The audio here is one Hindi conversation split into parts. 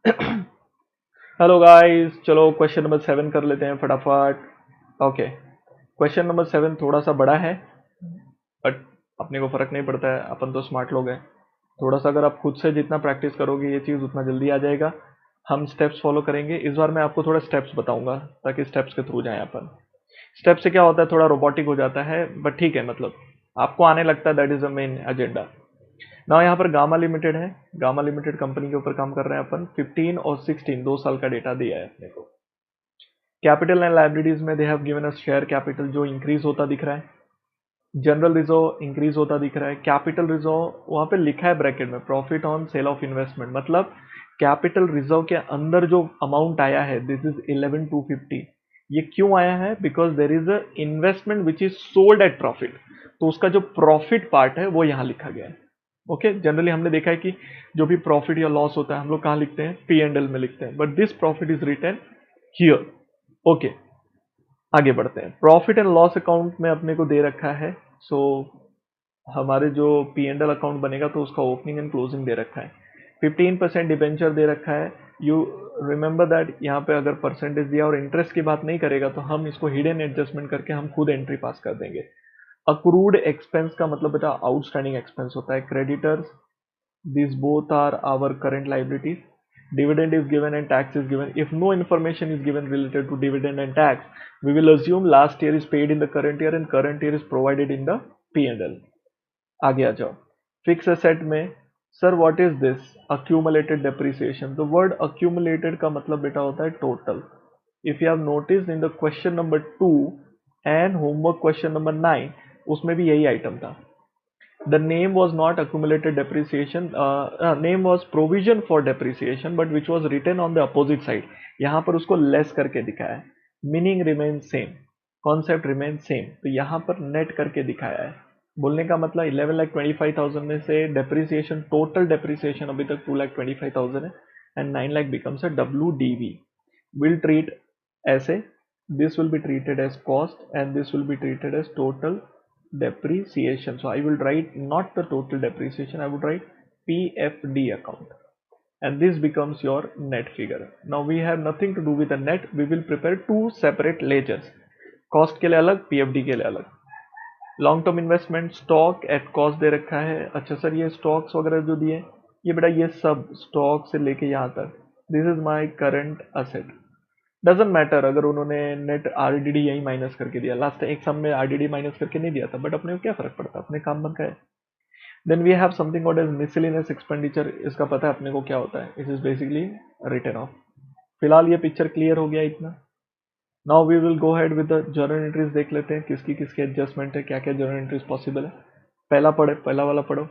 हेलो गाइस, चलो क्वेश्चन नंबर 7 कर लेते हैं फटाफट। ओके, क्वेश्चन नंबर 7 थोड़ा सा बड़ा है, बट अपने को फर्क नहीं पड़ता है, अपन तो स्मार्ट लोग हैं। थोड़ा सा अगर आप खुद से जितना प्रैक्टिस करोगे ये चीज़ उतना जल्दी आ जाएगा। हम स्टेप्स फॉलो करेंगे इस बार। मैं आपको थोड़ा स्टेप्स बताऊंगा ताकि स्टेप्स के थ्रू जाएं अपन। स्टेप से क्या होता है, थोड़ा रोबोटिक हो जाता है, बट ठीक है, मतलब आपको आने लगता है। That is the main agenda. ना यहाँ पर गामा लिमिटेड है। गामा लिमिटेड कंपनी के ऊपर काम कर रहे हैं अपन। 15 और 16 2 साल का डेटा दिया है अपने को। कैपिटल एंड लाइबिलिटीज में दे have given us share capital जो इंक्रीज होता दिख रहा है। जनरल रिजर्व इंक्रीज होता दिख रहा है। कैपिटल रिजर्व वहां पे लिखा है ब्रैकेट में, profit on sale of investment, मतलब कैपिटल रिजर्व के अंदर जो अमाउंट आया है दिस इज 11250। ये क्यों आया है? Because there is a investment which is sold at profit. तो उसका जो प्रॉफिट पार्ट है वो यहाँ लिखा गया है। ओके, जनरली हमने देखा है कि जो भी प्रॉफिट या लॉस होता है हम लोग कहाँ लिखते हैं? पी एंड एल में लिखते हैं, but this profit is written here. Okay, आगे बढ़ते हैं। प्रॉफिट एंड लॉस अकाउंट में अपने को दे रखा है। सो हमारे जो पी एंड एल अकाउंट बनेगा तो उसका ओपनिंग एंड क्लोजिंग दे रखा है। 15% डिबेंचर दे रखा है। यू रिमेंबर दैट यहाँ पे अगर परसेंटेज दिया और इंटरेस्ट की बात नहीं करेगा तो हम इसको हिडन एडजस्टमेंट करके हम खुद एंट्री पास कर देंगे। अक्रूड एक्सपेंस का मतलब बेटा आउटस्टैंडिंग एक्सपेंस होता है। Creditors, these both are our current liabilities. Dividend is given and tax is given. If no information is given related to dividend and tax, we will assume last year is paid in the current year and current year is provided in the P&L. आगे आ जाओ। फिक्स एसेट में sir what is this? Accumulated depreciation. The word accumulated का मतलब बेटा होता है total. If you have notice in the question number 2 and homework question number 9, उसमें भी यही आइटम था। The name was not accumulated depreciation, name was provision for depreciation, but which was written on the opposite side. यहाँ पर उसको लेस करके दिखाया है। Meaning remain same, concept remain same, तो यहाँ पर नेट करके दिखाया है। बोलने का मतलब 11,25,000 में से डेप्रिसिएशन, टोटल डेप्रिसिएशन अभी तक 2,25,000 है and 9 lakh becomes a WDV। Will treat ऐसे, this will be treated as cost and this will be treated as total depreciation. So I will write not the total depreciation, I would write PFD account, and this becomes your net figure. Now we have nothing to do with the net, we will prepare two separate ledgers, cost के लिए अलग, PFD के लिए अलग। Long term investment stock at cost दे रखा है। अच्छा सर, ये स्टॉक्स वगैरह जो दिए, ये बेटा ये सब स्टॉक से लेके यहाँ तक, this is my current asset. Doesn't matter अगर उन्होंने नेट आरडीडी यही माइनस करके दिया, लास्ट एक सम में आरडीडी माइनस करके नहीं दिया था, बट अपने को क्या फर्क पड़ता, अपने काम बन गए। Then we have something called as miscellaneous expenditure. इसका पता है अपने को क्या होता है, it is basically written off. फिलहाल ये पिक्चर क्लियर हो गया इतना। Now we will go head with the journal entries. देख लेते हैं किसकी किसकी एडजस्टमेंट है, क्या क्या जर्नल एंट्रीज पॉसिबल है। पहला पढ़े, पहला वाला पढ़ो।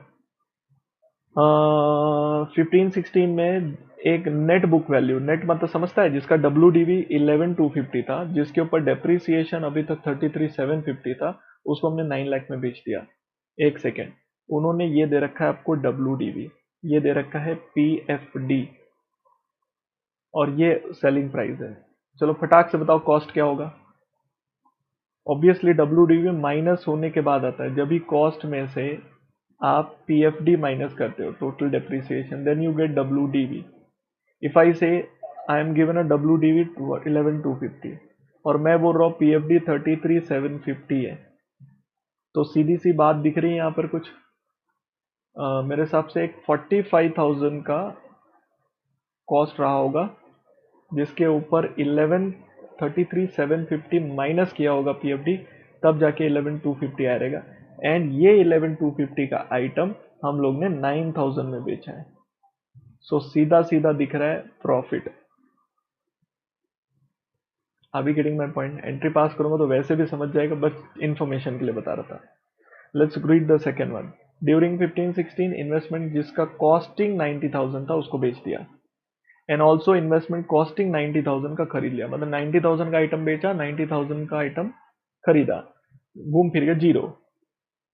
15-16 में एक नेट बुक वैल्यू, नेट मतलब समझता है, जिसका WDV 11,250 था, जिसके ऊपर डेप्रिसिएशन अभी तक 33,750 था, उसको हमने 9 लाख में बेच दिया। एक सेकेंड, उन्होंने ये दे रखा है आपको WDV, ये दे रखा है PFD, और ये सेलिंग प्राइस है। चलो फटाक से बताओ कॉस्ट क्या होगा। ऑब्वियसली WDV माइनस होने के बाद आता है, जब भी कॉस्ट में से आप PFD माइनस करते हो, total depreciation, then you get WDV। If I say I am given a WDV 11,250 और मैं बोल रहा हूँ PFD 33,750 है, तो सीधी सी बात दिख रही है यहाँ पर कुछ। मेरे हिसाब से एक 45,000 का कॉस्ट रहा होगा, जिसके ऊपर 11,33,750 माइनस किया होगा PFD, तब जाके 11,250 आएगा। एंड ये 11,250 का आइटम हम लोग ने 9,000 में बेचा है। सो सीधा सीधा दिख रहा है प्रॉफिट। अभी गेटिंग माई पॉइंट? एंट्री पास करूंगा तो वैसे भी समझ जाएगा, बस इंफॉर्मेशन के लिए बता रहा था। Let's read the second one. During 15-16 investment जिसका कॉस्टिंग 90,000 था उसको बेच दिया, एंड ऑल्सो इन्वेस्टमेंट कॉस्टिंग 90,000 का खरीद लिया, मतलब 90,000 का आइटम बेचा, 90,000 का आइटम खरीदा, घूम फिर के जीरो।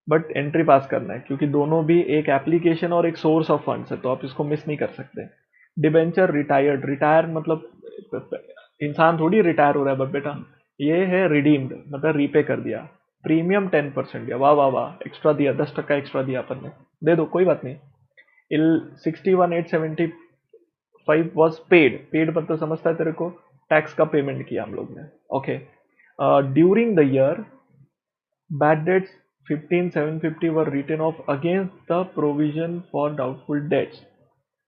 बट एंट्री पास करना है क्योंकि दोनों भी एक एप्लीकेशन और एक सोर्स ऑफ फंड्स है, तो आप इसको मिस नहीं कर सकते। डिबेंचर रिटायर्ड, रिटायर मतलब इंसान थोड़ी रिटायर हो रहा है, बट बेटा ये है रिडीम्ड, मतलब रीपे कर दिया। प्रीमियम 10% दिया, वाह वाह वाह, एक्स्ट्रा दिया, 10% एक्स्ट्रा दिया अपन ने, दे दो कोई बात नहीं। 61,875 5 वॉज पेड, पेड मतलब समझता है तेरे को, टैक्स का पेमेंट किया हम लोग ने। Okay, during the year bad debts 15,750 were written off against the provision for doubtful debts.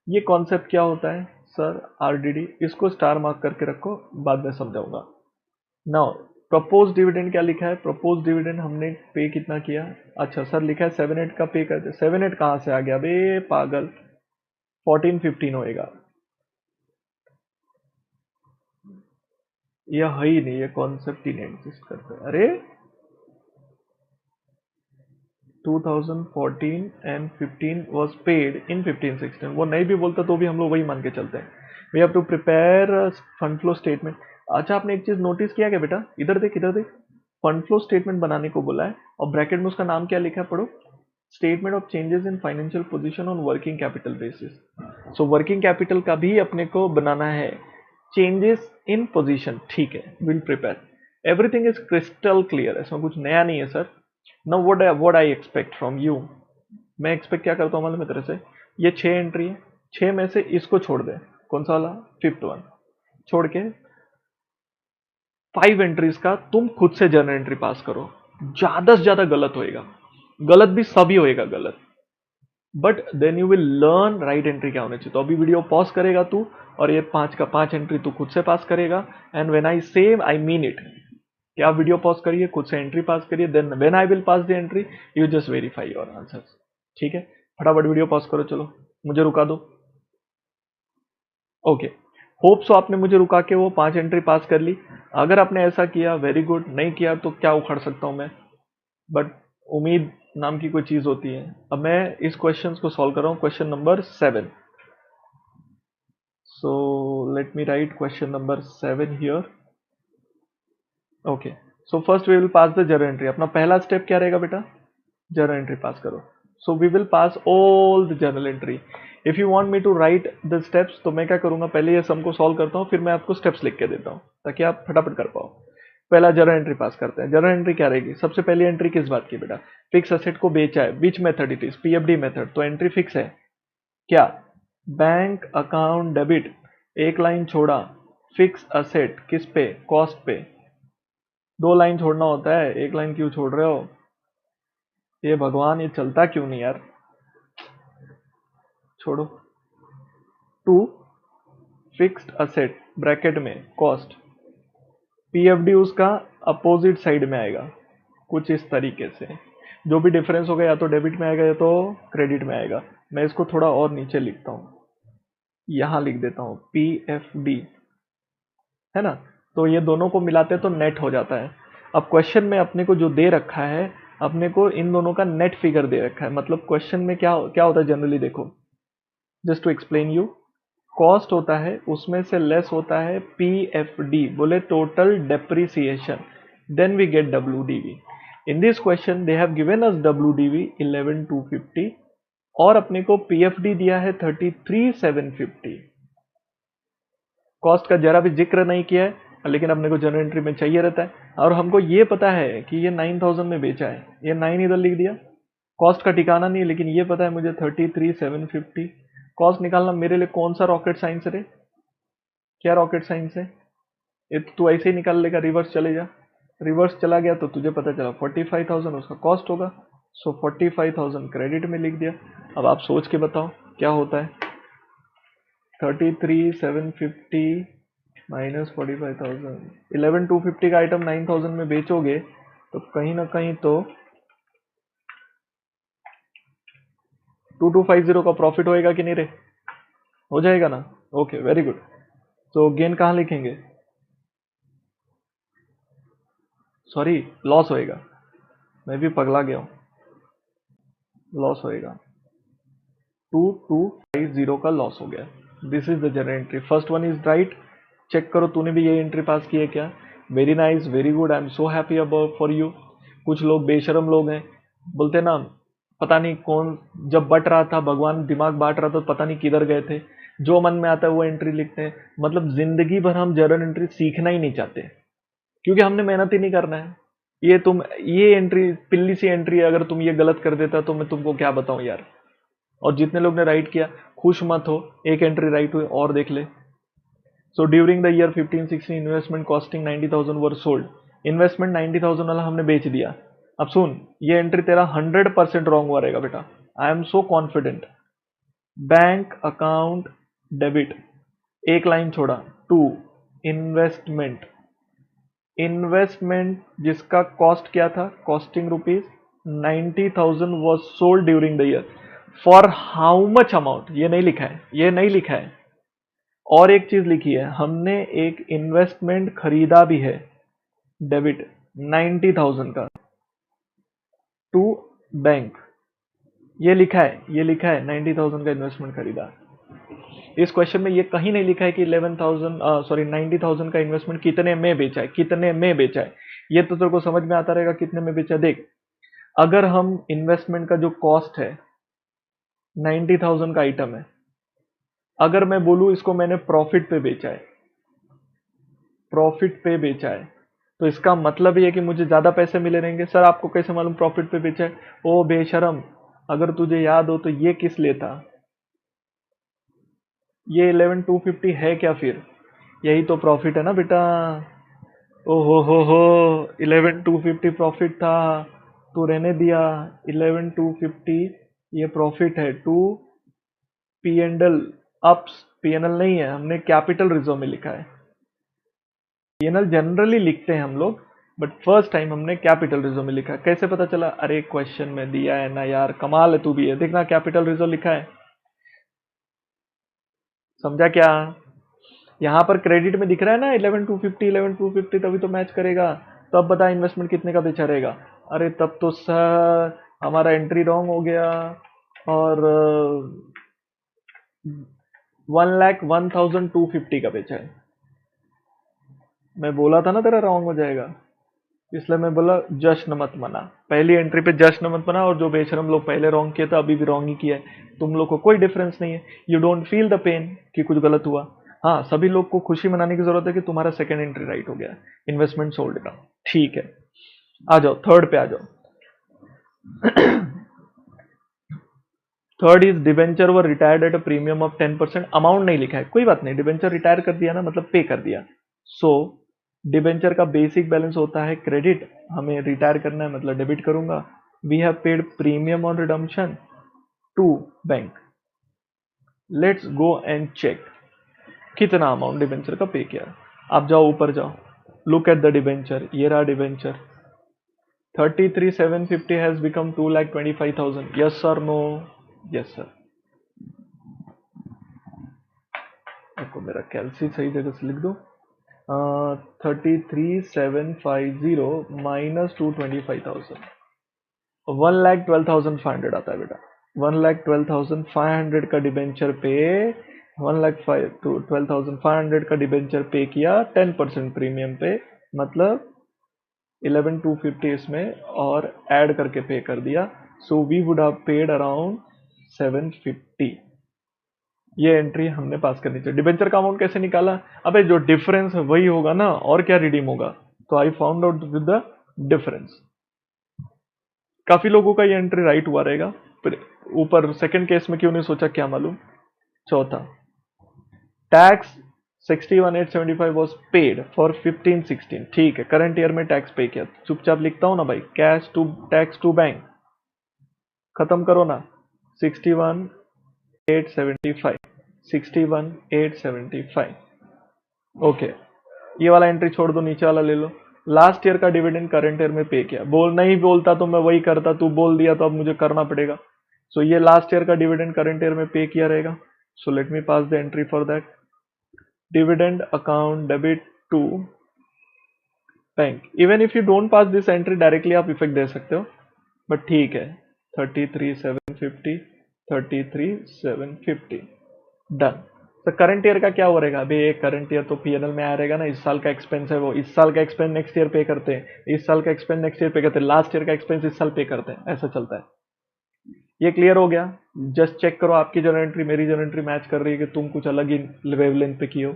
ये कॉन्सेप्ट क्या होता है सर? आरडीडी, इसको स्टार मार्क करके रखो, बाद में समझाऊंगा। नाउ प्रपोज डिविडेंड क्या लिखा है? प्रपोज डिविडेंड हमने पे कितना किया? अच्छा सर लिखा है 7-8 का पे करते, 7-8 कहां से आ गया बे पागल, 14-15 होएगा। यह है ही नहीं, ये कॉन्सेप्ट ही नहीं एग्जिस्ट करता है। अरे 2014 एंड 15 was paid in 15-16, वो नहीं भी बोलता तो भी हम लोग वही मान के चलते हैं। We have to prepare fund flow statement. अच्छा आपने एक चीज नोटिस किया क्या बेटा? इधर देख, इधर देख, फंड फ्लो स्टेटमेंट बनाने को बोला है और ब्रैकेट में उसका नाम क्या लिखा है, पढ़ो, statement of changes in financial position on working capital basis. So working capital का भी अपने को बनाना है, चेंजेस इन पोजीशन, ठीक है, will prepare, everything is crystal clear, इसमें कुछ नया नहीं है sir. Now what I expect from you, मैं एक्सपेक्ट क्या करता हूँ मालूम है तेरे से? ये 6 एंट्री है, 6 में से इसको छोड़ दे, कौन सा वाला, 5th वन छोड़ के 5 एंट्रीज का तुम खुद से जर्नल एंट्री पास करो। ज्यादा से ज्यादा गलत होएगा, गलत भी सभी होएगा गलत, but then you will learn right entry क्या होनी चाहिए। तो अभी वीडियो पॉज करेगा तू और ये 5 का 5 एंट्री तू खुद से पास करेगा, and when I say I mean it, कि आप वीडियो पॉज करिए, खुद से एंट्री पास करिए, then when I will pass the entry you just verify your answers. ठीक है, फटाफट वीडियो पॉज करो, चलो मुझे रुका दो। ओके, होप सो आपने मुझे रुका के वो 5 एंट्री पास कर ली। अगर आपने ऐसा किया वेरी गुड, नहीं किया तो क्या उखड़ सकता हूं मैं, बट उम्मीद नाम की कोई चीज होती है। अब मैं इस क्वेश्चन को सॉल्व कर रहा हूं, question number 7। So let me write question number 7 here. Okay, so first we will pass the journal entry. अपना पहला स्टेप क्या रहेगा बेटा? जर्नल एंट्री पास करो। So we will pass all the journal entry. If you want me to write the steps, तो मैं क्या करूंगा, पहले ये सम को सॉल्व करता हूं, फिर मैं आपको स्टेप्स लिख के देता हूं ताकि आप फटाफट कर पाओ। पहला जर्नल एंट्री पास करते हैं। जर्नल एंट्री क्या रहेगी? सबसे पहली एंट्री किस बात की बेटा? फिक्स असेट को बेचा है, which method it is? PFD method, तो एंट्री फिक्स है क्या? बैंक अकाउंट डेबिट, एक लाइन छोड़ा, फिक्स असेट किस पे? कॉस्ट पे। 2 लाइन छोड़ना होता है, एक लाइन क्यों छोड़ रहे हो? ये भगवान, ये चलता क्यों नहीं यार, छोड़ो। 2 फिक्स्ड असेट ब्रैकेट में कॉस्ट, पीएफडी उसका अपोजिट साइड में आएगा कुछ इस तरीके से। जो भी डिफरेंस होगा या तो डेबिट में आएगा या तो क्रेडिट में आएगा। मैं इसको थोड़ा और नीचे लिखता हूं, यहां लिख देता हूं पीएफडी, है ना? तो ये दोनों को मिलाते तो नेट हो जाता है। अब क्वेश्चन में अपने को जो दे रखा है, अपने को इन दोनों का नेट फिगर दे रखा है। मतलब क्वेश्चन में क्या क्या होता है जनरली, देखो just to explain you, cost होता है उसमें से लेस होता है पीएफडी, बोले total depreciation, then we get WDV. In this question they have given us WDV 11,250 और अपने को पीएफडी दिया है 33,750। कॉस्ट का जरा भी जिक्र नहीं किया है, लेकिन अपने को जनरल एंट्री में चाहिए रहता है। और हमको ये पता है कि ये 9,000 में बेचा है, ये 9 इधर लिख दिया, कॉस्ट का ठिकाना नहीं है, लेकिन ये पता है मुझे 33,750। कॉस्ट निकालना मेरे लिए कौन सा रॉकेट साइंस रे? क्या रॉकेट साइंस है? ये तो तू ऐसे ही निकाल लेगा, रिवर्स चले जा, रिवर्स चला गया तो तुझे पता चला 45,000 उसका कॉस्ट होगा। सो 45,000 क्रेडिट में लिख दिया। अब आप सोच के बताओ क्या होता है, 33,750 माइनस 45,000, 11,250 का आइटम 9,000 में बेचोगे तो कहीं ना कहीं तो 2250 का प्रॉफिट होएगा कि नहीं रे? हो जाएगा ना? Okay very good. तो गेन कहाँ लिखेंगे? सॉरी, लॉस होएगा, मैं भी पगला गया हूं, लॉस होएगा, 2250 का लॉस हो गया। This is the general entry, first one is right. Check करो तूने भी ये एंट्री पास की है क्या? Very nice, very good, I am so happy about for you. कुछ लोग बेशरम लोग हैं, बोलते ना पता नहीं कौन, जब बट रहा था भगवान दिमाग बांट रहा था तो पता नहीं किधर गए थे, जो मन में आता है वो एंट्री लिखते हैं। मतलब जिंदगी भर हम जर्नल एंट्री सीखना ही नहीं चाहते क्योंकि हमने मेहनत ही नहीं करना है। ये एंट्री पिल्ली सी एंट्री है, अगर तुम ये गलत कर देता तो मैं तुमको क्या बताऊं यार। और जितने लोग ने राइट किया खुश मत हो, एक एंट्री राइट हुई और देख ले। So during the year 15-16 investment costing 90,000 were sold. Investment 90,000 वाला हमने बेच दिया। अब सुन, ये एंट्री तेरा 100% रॉन्ग हुआ रहेगा बेटा, आई am so confident. Bank account debit, एक लाइन छोड़ा, टू इन्वेस्टमेंट। इन्वेस्टमेंट जिसका कॉस्ट क्या था, costing rupees 90,000 was sold during the year. For how much amount ये नहीं लिखा है, ये नहीं लिखा है। और एक चीज लिखी है, हमने एक इन्वेस्टमेंट खरीदा भी है, डेबिट 90,000 का, टू बैंक। ये लिखा है, ये लिखा है 90,000 का इन्वेस्टमेंट खरीदा। इस क्वेश्चन में ये कहीं नहीं लिखा है कि 11,000 सॉरी 90,000 का इन्वेस्टमेंट कितने में बेचा है, कितने में बेचा है। ये तो तेरे को समझ में आता रहेगा कितने में बेचा। देख, अगर हम इन्वेस्टमेंट का जो कॉस्ट है 90,000 का आइटम है, अगर मैं बोलूं इसको मैंने प्रॉफिट पे बेचा है, प्रॉफिट पे बेचा है, तो इसका मतलब ये है कि मुझे ज्यादा पैसे मिले रहेंगे। सर आपको कैसे मालूम प्रॉफिट पे बेचा है? ओ बेशरम, अगर तुझे याद हो तो ये किस लिए था, ये 11,250 है क्या फिर? यही तो प्रॉफिट है ना बेटा। ओ हो 11,250 प्रॉफिट था, तो रहने दिया। 11,250 ये प्रॉफिट है टू पी एंड एल अप्स। पी एन एल नहीं है, हमने कैपिटल रिजर्व में लिखा है। पी एन एल जनरली लिखते हैं हम लोग, बट फर्स्ट टाइम हमने कैपिटल रिजर्व में लिखा। कैसे पता चला? अरे क्वेश्चन में दिया है ना यार, कमाल है तू भी है, देखना कैपिटल रिजर्व लिखा है। समझा क्या? यहाँ पर क्रेडिट में दिख रहा है ना 11,250, 11,250, तभी तो मैच करेगा। तो अब बता इन्वेस्टमेंट कितने का बेचा रहेगा? अरे तब तो सर हमारा एंट्री रॉन्ग हो गया, और 1,01,250 का बेचा है। मैं बोला था ना तेरा रॉन्ग हो जाएगा, इसलिए मैं बोला जश्न मत मना, पहली एंट्री पे जश्न मत मना। और जो बेशरम लोग पहले रॉन्ग किया था अभी भी रॉन्ग ही किया है, तुम लोग को कोई डिफरेंस नहीं है। You don't feel the pain कि कुछ गलत हुआ। हाँ, सभी लोग को खुशी मनाने की जरूरत है कि तुम्हारा सेकंड एंट्री राइट हो गया, इन्वेस्टमेंट सोल्ड का। ठीक है, आ जाओ थर्ड पे आ जाओ। Third is debenture were retired at a premium of 10%। Amount नहीं लिखा है, कोई बात नहीं, डिबेंचर रिटायर कर दिया ना, मतलब पे कर दिया। सो डिबेंचर का बेसिक बैलेंस होता है क्रेडिट, हमें रिटायर करना है मतलब डेबिट करूंगा। We have paid premium on redemption to bank. Let's go and check कितना अमाउंट डिबेंचर का पे किया। आप जाओ ऊपर जाओ, लुक एट द डिबेंचर, ये रहा debenture. 33,750 has become 2,25,000। Yes sir, no? Yes sir. आपको मेरा कैलसी सही जगह से लिख दो। 33,750 माइनस 225,000, 1,12,500 आता है बेटा। 1,12,500 का डिबेंचर पे, 1,12,500 का डिबेंचर पे किया 10% प्रीमियम पे, मतलब 11,250 इसमें और ऐड करके पे कर दिया। So we would have paid around 750। ये एंट्री हमने पास करनी चाहिए। डिबेंचर का अमाउंट कैसे निकाला? अबे जो डिफरेंस है वही होगा ना, और क्या रिडीम होगा। तो I found out with the difference. काफी लोगों का ये एंट्री राइट हुआ रहेगा, फिर ऊपर सेकंड केस में क्यों नहीं सोचा क्या मालूम। चौथा, टैक्स 61,875 वॉज पेड फॉर 15-16। ठीक है, करंट ईयर में टैक्स पे किया, चुपचाप लिखता हूं ना भाई, cash to tax to bank, खत्म करो ना। 61,875, 61,875। ओके, ये वाला एंट्री छोड़ दो, नीचे वाला ले लो। लास्ट ईयर का डिविडेंड करंट ईयर में पे किया। बोल नहीं बोलता तो मैं वही करता, तू बोल दिया तो अब मुझे करना पड़ेगा। सो ये लास्ट ईयर का डिविडेंड करंट ईयर में पे किया रहेगा। So let me pass the entry for that. Dividend account debit to bank. Even if you don't pass this entry directly आप इफेक्ट दे सकते हो, बट ठीक है। 33,750, 33,750 डन। तो करंट ईयर का क्या हो रहेगा? अभी एक करंट ईयर तो पीएनएल में आ रहेगा ना, इस साल का एक्सपेंस है वो इस साल का एक्सपेंस नेक्स्ट ईयर पे करते हैं, इस साल का एक्सपेंस नेक्स्ट ईयर पे करते हैं, लास्ट ईयर का एक्सपेंस इस साल पे करते हैं, ऐसा चलता है। ये क्लियर हो गया? जस्ट चेक करो आपकी जर्नल एंट्री मेरी जर्नल एंट्री मैच कर रही है कि तुम कुछ अलग ही वेवलेंथ पे की हो।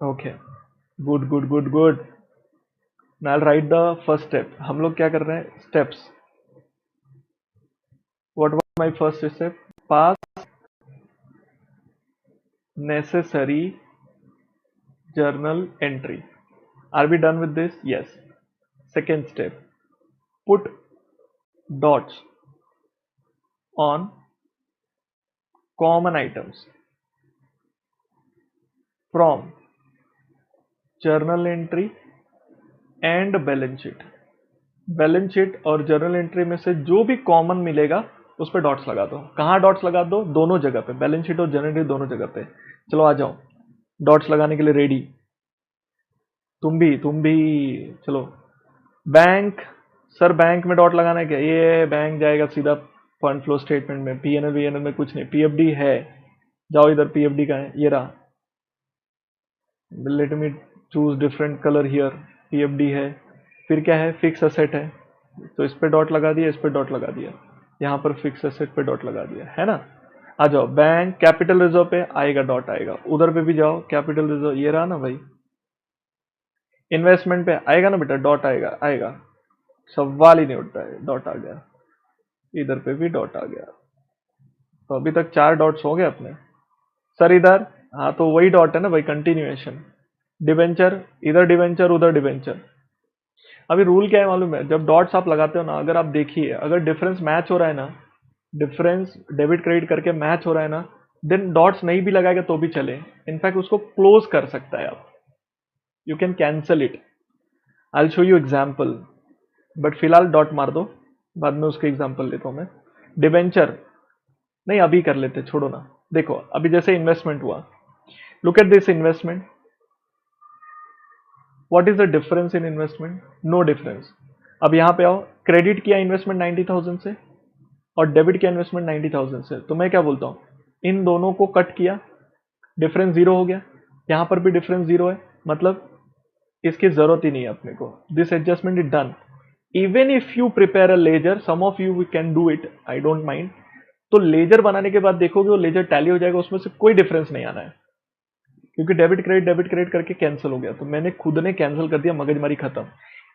Okay, good good good good. Now right the first step. हम लोग क्या कर रहे हैं? Steps my first step, pass necessary journal entry. Are we done with this? Yes. Second step, put dots on common items from journal entry and balance sheet. Balance sheet और जर्नल एंट्री में से जो भी कॉमन मिलेगा उस पर डॉट्स लगा दो। कहाँ डॉट्स लगा दो? दोनों जगह पे, बैलेंस शीट और जर्नल एंट्री दोनों जगह पे। चलो आ जाओ, डॉट्स लगाने के लिए रेडी। तुम भी चलो। बैंक, सर बैंक में डॉट लगाना है क्या? ये बैंक जाएगा सीधा फंड फ्लो स्टेटमेंट में, पीएनएल वीएनएल में कुछ नहीं। पीएफडी है, जाओ इधर, पीएफडी का है, ये रहा। Let me choose different colour here. PFD है, फिर क्या है? फिक्स असेट है, तो इस पे डॉट लगा दिया, इस पे डॉट लगा दिया, यहाँ पर फिक्स असेट पे डॉट लगा दिया, है ना। आ जाओ, बैंक कैपिटल रिजर्व पे आएगा, डॉट आएगा। उधर पे भी जाओ, कैपिटल रिजर्व, ये रहा ना भाई। इन्वेस्टमेंट पे आएगा ना बेटा, डॉट आएगा, आएगा, सवाल ही नहीं उठता है, डॉट आ गया। इधर पे भी डॉट आ गया। तो अभी तक 4 डॉट्स हो गए अपने। सर इधर, हाँ तो वही डॉट है ना भाई, कंटिन्यूएशन। डिवेंचर, इधर डिवेंचर, उधर डिवेंचर। अभी रूल क्या है मालूम है? जब डॉट्स आप लगाते हो ना, अगर आप देखिए, अगर डिफरेंस मैच हो रहा है ना, डिफरेंस डेबिट क्रेडिट करके मैच हो रहा है ना, देन डॉट्स नहीं भी लगाएगा तो भी चले। इनफैक्ट उसको क्लोज कर सकता है आप, you can cancel it. I will show you example, but फिलहाल डॉट मार दो, बाद में उसके एग्जाम्पल लेता हूं मैं। डिवेंचर नहीं, अभी कर लेते, छोड़ो ना। देखो अभी जैसे इन्वेस्टमेंट हुआ, look at this investment. What is the difference in investment? No difference. अब यहां पे आओ, क्रेडिट किया इन्वेस्टमेंट 90,000 से और डेबिट किया इन्वेस्टमेंट 90,000 से, तो मैं क्या बोलता हूं, इन दोनों को कट किया, डिफरेंस जीरो हो गया। यहां पर भी डिफरेंस जीरो है, मतलब इसकी जरूरत ही नहीं है अपने को। This adjustment is done. Even if you prepare a ledger, some of you we can do it, I don't mind. तो लेजर बनाने के बाद देखोगे वो लेजर टैली हो जाएगा, उसमें से कोई डिफरेंस नहीं आना है, क्योंकि डेबिट क्रेडिट करके कैंसिल हो गया। तो मैंने खुद ने कैंसिल कर दिया, मगजमारी खत्म।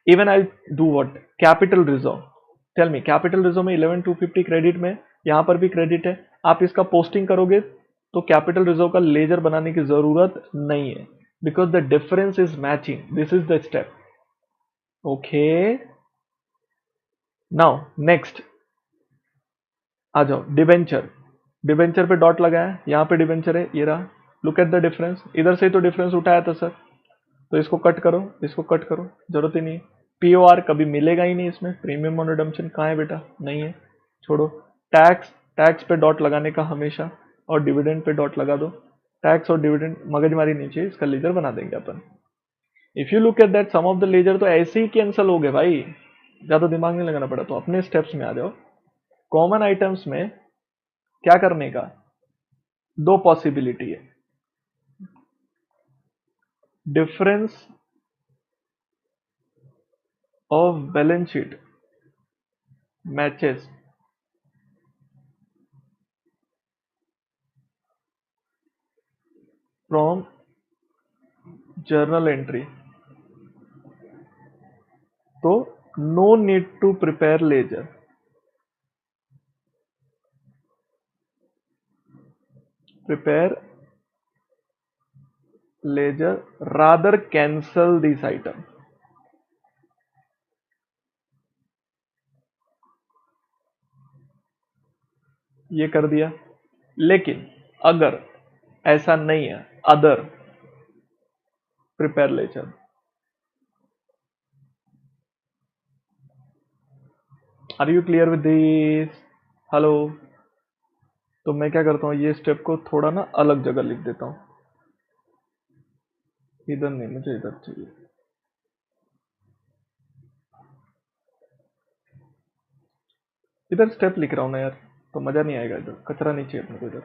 Even I do what, capital reserve. Tell me, capital reserve में 11,250 क्रेडिट में, यहां पर भी क्रेडिट है। आप इसका पोस्टिंग करोगे तो कैपिटल रिजर्व का लेजर बनाने की जरूरत नहीं है, because the difference is matching. This is the step. Okay, now next आ जाओ, डिबेंचर। डिबेंचर पे डॉट लगाया, यहां पे डिबेंचर है, ये रहा। लुक एट द डिफरेंस, इधर से तो डिफरेंस उठाया था सर, तो इसको कट करो, इसको कट करो, जरूरत ही नहीं। पीओआर कभी मिलेगा ही नहीं इसमें। प्रीमियम ऑन रिडम्पशन कहाँ है बेटा? नहीं है, छोड़ो। टैक्स, टैक्स पे डॉट लगाने का हमेशा, और डिविडेंड पे डॉट लगा दो। टैक्स और डिविडेंड मगजमारी नहीं चाहिए, इसका लेजर बना देंगे अपन। If you look at that, some of the ledger तो ऐसे ही कैंसिल हो गए भाई, ज्यादा दिमाग नहीं लगाना पड़ा। तो अपने स्टेप्स में आ जाओ। कॉमन आइटम्स में क्या करने का? 2 पॉसिबिलिटी है। Difference of balance sheet matches from journal entry, तो no need to prepare ledger. Prepare ledger, rather cancel this item. ये कर दिया। लेकिन अगर ऐसा नहीं है, other prepare ledger. Are you clear with this? Hello. तो मैं क्या करता हूं, ये स्टेप को थोड़ा ना अलग जगह लिख देता हूं। इधर नहीं, मुझे इधर चाहिए। इधर स्टेप लिख रहा हूं ना यार, तो मजा नहीं आएगा, इधर कचरा नहीं चाहिए अपने को इधर।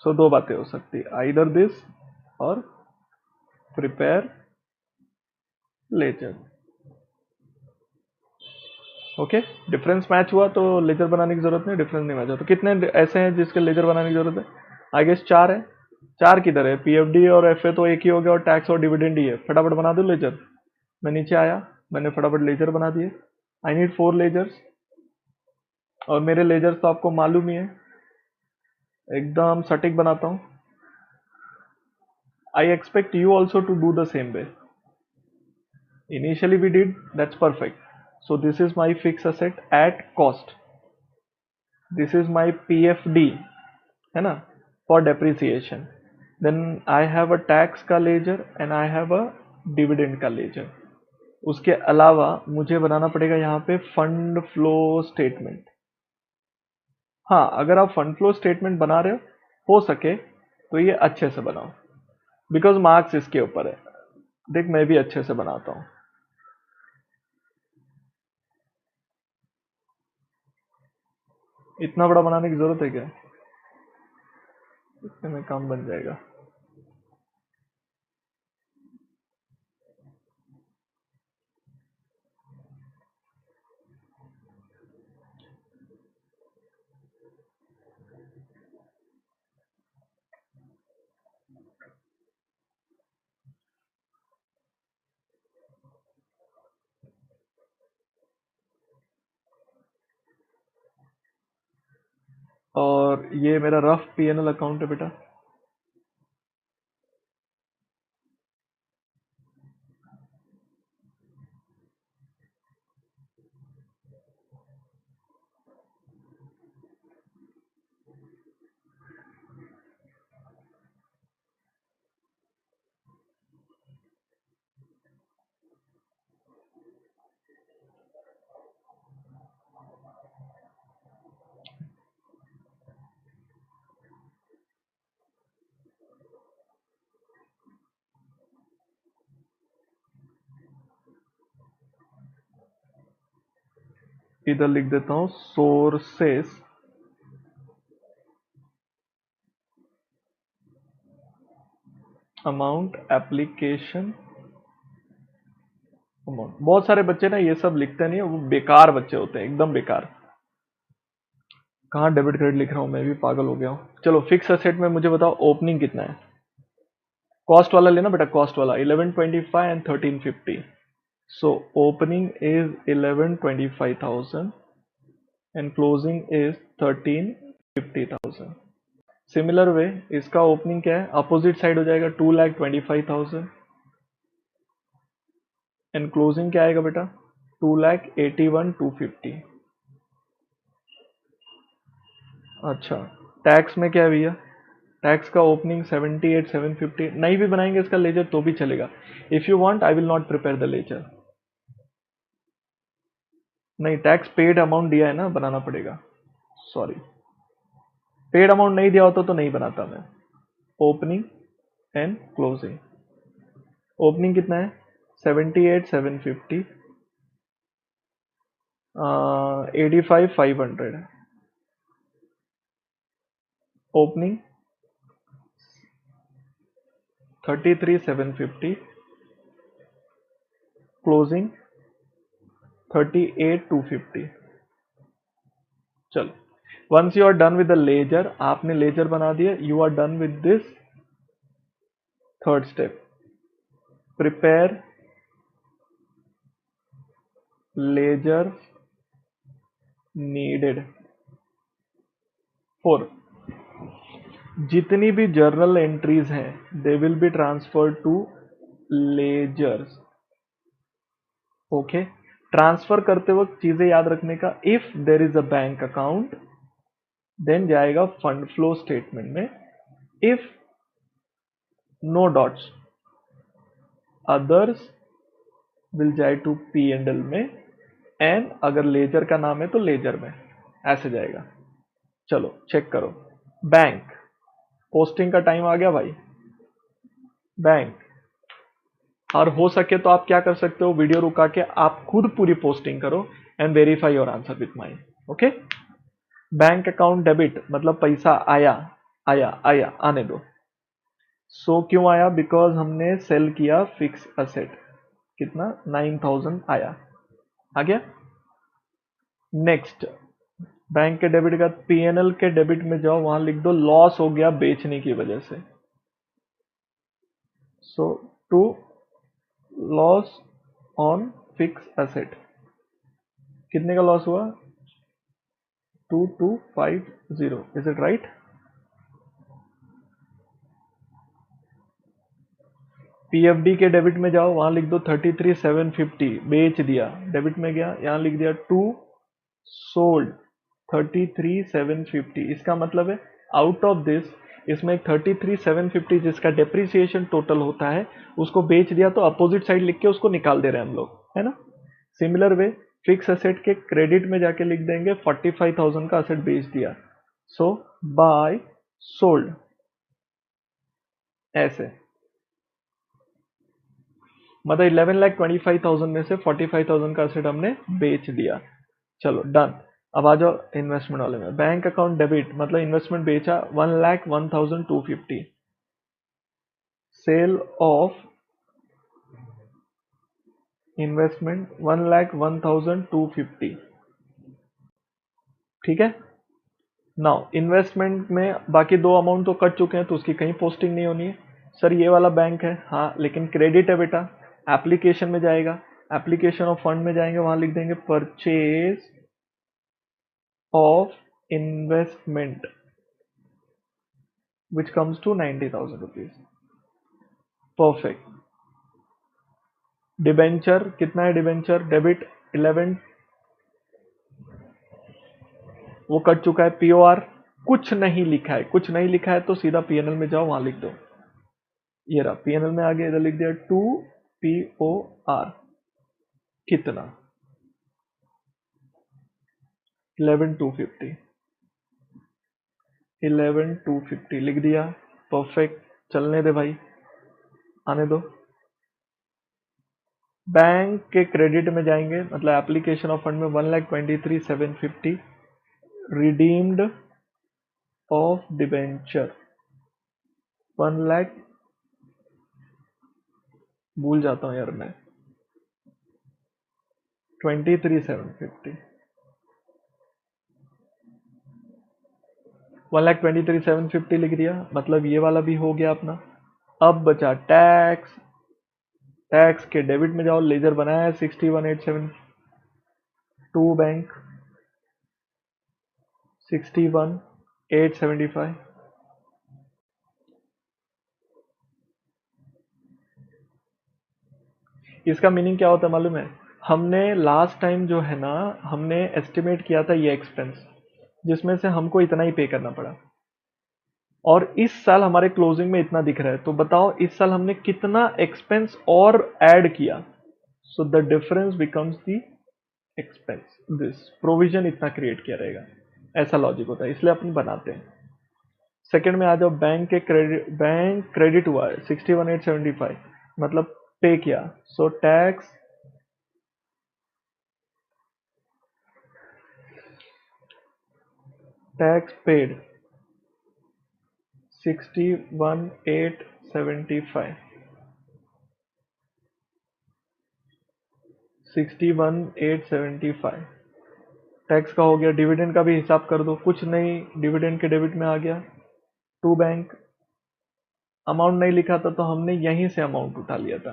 सो 2 बातें हो सकती है, आइदर दिस और prepare ledger. Okay, difference match हुआ तो लेजर बनाने की जरूरत नहीं, डिफरेंस नहीं मैच हुआ तो कितने ऐसे हैं जिसके लेजर बनाने की जरूरत है? आई गेस 4 है। 4 किधर है? पीएफडी और एफए तो एक ही हो गया, और टैक्स और डिविडेंड ही है। फटाफट बना दो लेजर। मैं नीचे आया, मैंने फटाफट लेजर बना दिए। I need 4 ledgers. और मेरे लेजर्स तो आपको मालूम ही है, एकदम सटीक बनाता हूँ. I expect you also to do the same way. Initially we did, that's perfect. So this is my fixed asset at cost. This is my PFD, है ना, for depreciation. Then I have a tax का ledger and I have a dividend का ledger. उसके अलावा मुझे बनाना पड़ेगा यहाँ पे फंड फ्लो स्टेटमेंट. हाँ, अगर आप फंड फ्लो स्टेटमेंट बना रहे हो सके तो ये अच्छे से बनाओ, बिकॉज मार्क्स इसके ऊपर है. देख, मैं भी अच्छे से बनाता हूँ. इतना बड़ा बनाने की जरूरत है क्या? इतने में काम बन जाएगा. और ये मेरा रफ पीएनएल अकाउंट है बेटा. इधर लिख देता हूँ सोर्सेस अमाउंट एप्लीकेशन अमाउंट. बहुत सारे बच्चे ना ये सब लिखते नहीं है, वो बेकार बच्चे होते हैं, एकदम बेकार. कहाँ डेबिट क्रेडिट लिख रहा हूँ, मैं भी पागल हो गया हूँ. चलो, फिक्स असेट में मुझे बताओ ओपनिंग कितना है. कॉस्ट वाला लेना बेटा, कॉस्ट वाला 1125 and 1350. So opening is 1125,000 and closing is 1350,000. Similar way इसका ओपनिंग क्या है, अपोजिट साइड हो जाएगा 2,25,000 एंड क्लोजिंग क्या आएगा बेटा, 2,81,250. अच्छा, टैक्स में क्या है भैया, टैक्स का ओपनिंग 78,750. नहीं भी बनाएंगे इसका लेजर तो भी चलेगा. If you want I will not prepare the ledger. नहीं, टैक्स पेड अमाउंट दिया है ना, बनाना पड़ेगा. सॉरी, पेड अमाउंट नहीं दिया होता तो नहीं बनाता मैं. Opening and closing. ओपनिंग कितना है, 78,750, 85,500. Opening 33,750, closing 38,250. चलो, once you are done with the ledger, आपने लेजर बना दिया, you are done with this. Third step, prepare ledger needed for जितनी भी जर्नल एंट्रीज हैं they will be transferred to ledgers. Okay, transfer करते वक्त चीजें याद रखने का, if there is a bank account then जाएगा फंड फ्लो स्टेटमेंट में. If no dots others will जाए टू पी एंड एल में, एंड अगर लेजर का नाम है तो लेजर में, ऐसे जाएगा. चलो चेक करो. बैंक पोस्टिंग का टाइम आ गया भाई. बैंक, और हो सके तो आप क्या कर सकते हो, वीडियो रुका के आप खुद पूरी पोस्टिंग करो and verify your answer with my. Okay, bank account debit मतलब पैसा आया, आया आया, आने दो. सो क्यों आया, बिकॉज हमने सेल किया फिक्स असेट. कितना, 9,000 आया, आ गया. नेक्स्ट, बैंक के डेबिट का पीएनएल के डेबिट में जाओ, वहां लिख दो लॉस हो गया बेचने की वजह से. So to loss on fix asset, कितने का लॉस हुआ, 2250, इज इट राइट? पीएफडी के डेबिट में जाओ, वहां लिख दो 33,750, बेच दिया, डेबिट में गया, यहां लिख दिया टू सोल्ड 33,750। इसका मतलब है आउट ऑफ दिस, इसमें एक 33,750 जिसका डेप्रिसिएशन टोटल होता है उसको बेच दिया, तो अपोजिट साइड लिख के उसको निकाल दे रहे हैं हम लोग, है ना। सिमिलर वे फिक्स असेट के क्रेडिट में जाके लिख देंगे 45,000 का असेट बेच दिया, सो बाय सोल्ड, ऐसे। मतलब 11,25,000 में से 45,000 का असेट हमने बेच दिया। चलो डन। अब आ जाओ इन्वेस्टमेंट वाले में। बैंक अकाउंट डेबिट मतलब इन्वेस्टमेंट बेचा 1,01,250, सेल ऑफ इन्वेस्टमेंट 1,01,250, ठीक है। नाउ इन्वेस्टमेंट में बाकी दो अमाउंट तो कट चुके हैं, तो उसकी कहीं पोस्टिंग नहीं होनी है। सर ये वाला बैंक है, हाँ लेकिन क्रेडिट है बेटा, एप्लीकेशन में जाएगा, एप्लीकेशन ऑफ फंड में जाएंगे, वहां लिख देंगे purchase of investment which comes to 90,000 rupees। Perfect. Debenture कितना है, डिबेंचर डेबिट 11, वो कट चुका है। पीओआर कुछ नहीं लिखा है, कुछ नहीं लिखा है तो सीधा पीएनएल में जाओ, वहां लिख दो, ये रहा पीएनएल में आ गया, इधर लिख दिया 2 पीओआर कितना 11,250, 11,250 लिख दिया। परफेक्ट, चलने दे भाई, आने दो। बैंक के क्रेडिट में जाएंगे, मतलब एप्लीकेशन ऑफ फंड में 1,23,750 रिडीम्ड ऑफ डिबेंचर 1 लाख, भूल जाता हूं यार मैं, 23,750, 1,23,750 लिख दिया, मतलब ये वाला भी हो गया अपना। अब बचा टैक्स। टैक्स के डेबिट में जाओ, लेजर बनाया है 61,872, बैंक 61,875। इसका मीनिंग क्या होता है मालूम है? हमने लास्ट टाइम जो है ना, हमने एस्टिमेट किया था ये एक्सपेंस, जिसमें से हमको इतना ही पे करना पड़ा, और इस साल हमारे क्लोजिंग में इतना दिख रहा है, तो बताओ इस साल हमने कितना एक्सपेंस और ऐड किया। So the difference becomes the expense, this provision इतना क्रिएट किया रहेगा, ऐसा लॉजिक होता है, इसलिए अपन बनाते हैं। सेकंड में आ जाओ, बैंक क्रेडिट हुआ है 61,875, मतलब पे किया, सो टैक्स पेड 61,875, 61,875 टैक्स का हो गया। डिविडेंड का भी हिसाब कर दो, कुछ नहीं, डिविडेंड के डेबिट में आ गया टू बैंक। अमाउंट नहीं लिखा था तो हमने यहीं से अमाउंट उठा लिया था,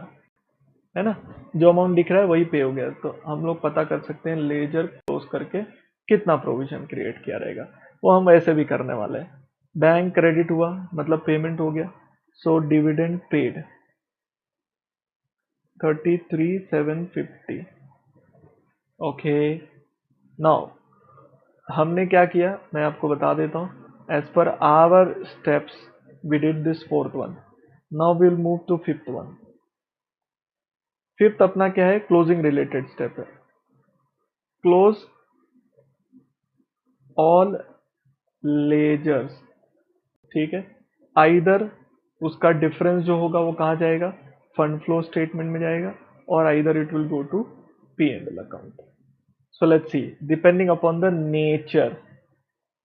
है ना। जो अमाउंट दिख रहा है वही पे हो गया, तो हम लोग पता कर सकते हैं लेजर क्लोज करके कितना प्रोविजन क्रिएट किया रहेगा, वो हम ऐसे भी करने वाले हैं। बैंक क्रेडिट हुआ मतलब पेमेंट हो गया, so dividend paid 33,750। Okay, now हमने क्या किया मैं आपको बता देता हूँ। As per our steps we did this fourth one, now will move to fifth one. Fifth अपना क्या है, क्लोजिंग रिलेटेड स्टेप है। क्लोज ऑल लेजर्स, ठीक है। आइदर उसका डिफरेंस जो होगा वो कहाँ जाएगा, फंड फ्लो स्टेटमेंट में जाएगा, और either it will go to P and L account. So let's see, depending upon the nature,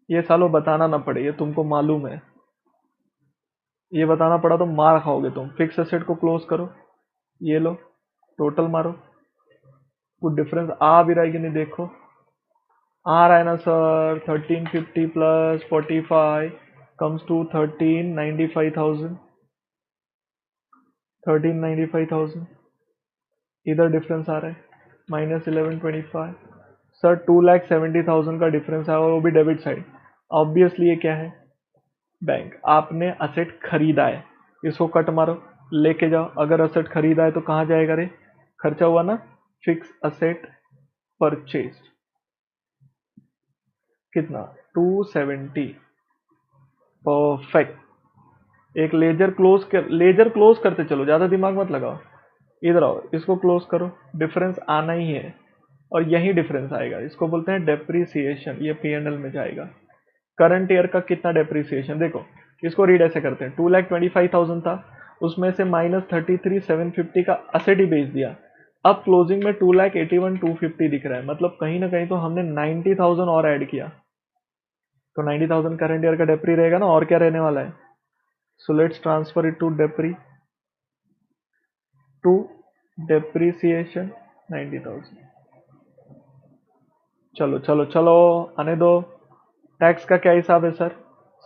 ये सालों बताना ना पड़े, ये तुमको मालूम है, ये बताना पड़ा तो मार खाओगे तुम। फिक्स एसेट को क्लोज करो, ये लो, टोटल मारो, कुछ डिफरेंस आ भी रहा है कि नहीं देखो, आ रहा है ना सर, 1350 प्लस 45 कम्स टू 13,95,000, 13,95,000। इधर डिफरेंस आ रहा है -1125, सर 2,70,000 का डिफरेंस है और वो भी डेबिट साइड। ऑब्वियसली ये क्या है, बैंक। आपने असेट खरीदा है, इसको कट मारो, लेके जाओ। अगर असेट खरीदा है तो कहाँ जाएगा रे, खर्चा हुआ ना, फिक्स असेट परचेज। कितना, 270। परफेक्ट। एक लेजर क्लोज करते चलो, ज्यादा दिमाग मत लगाओ। इधर आओ, इसको क्लोज करो, डिफरेंस आना ही है और यही डिफरेंस आएगा। इसको बोलते हैं डेप्रीसिएशन, ये P&L में जाएगा। करंट ईयर का कितना डेप्रीसिएशन, देखो इसको रीड ऐसे करते हैं, 2,25,000 था, उसमें से -33,750 का असेट ही बेच दिया। अब क्लोजिंग में 2,81,250 दिख रहा है, मतलब कहीं ना कहीं तो हमने 90,000 और ऐड किया, तो 90,000 करंट ईयर का डेप्री रहेगा ना, और क्या रहने वाला है। So let's transfer it to depreciation 90,000। चलो चलो चलो, आने दो। टैक्स का क्या हिसाब है सर,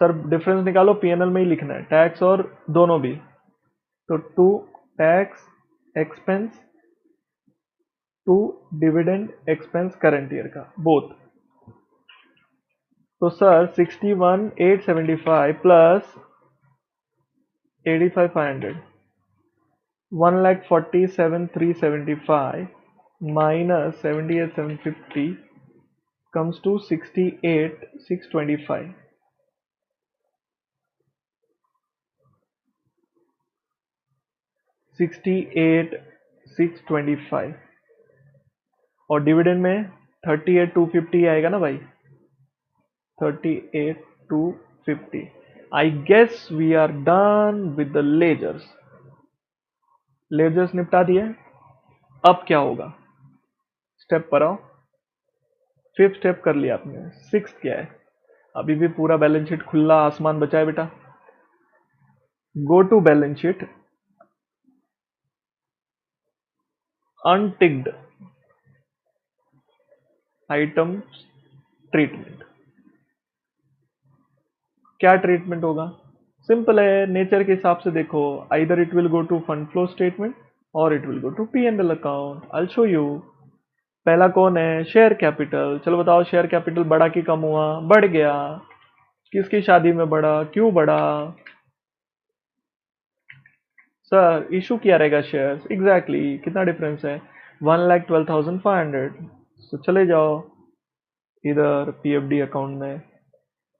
सर डिफरेंस निकालो, P&L में ही लिखना है, टैक्स और दोनों भी। तो to tax expense to dividend expense current year का बोथ। तो sir 61,875 plus 85,500, 1,47,375 minus 78,750 comes to 68,625। 68,625 और डिविडेंड में 38,250 आएगा ना भाई, 38,250। I guess we are done with the ledgers. Ledgers निपटा दिए, अब क्या होगा, स्टेप पर आओ। फिफ्थ स्टेप कर लिया आपने, सिक्स क्या है, अभी भी पूरा बैलेंस शीट खुला आसमान बचा है बेटा। Go to balance sheet, unticked item treatment. क्या ट्रीटमेंट होगा, सिंपल है, नेचर के हिसाब से देखो, either it will go to fund flow statement और it will go to P&L account. I show you. पहला कौन है, शेयर कैपिटल। चलो बताओ, शेयर कैपिटल बढ़ा कि कम हुआ, बढ़ गया। किसकी शादी में बढ़ा, क्यों बढ़ा, सर इशू किया रहेगा शेयर्स, एग्जैक्टली। कितना डिफरेंस है, 1,12,500। तो चले जाओ इधर PFD अकाउंट में।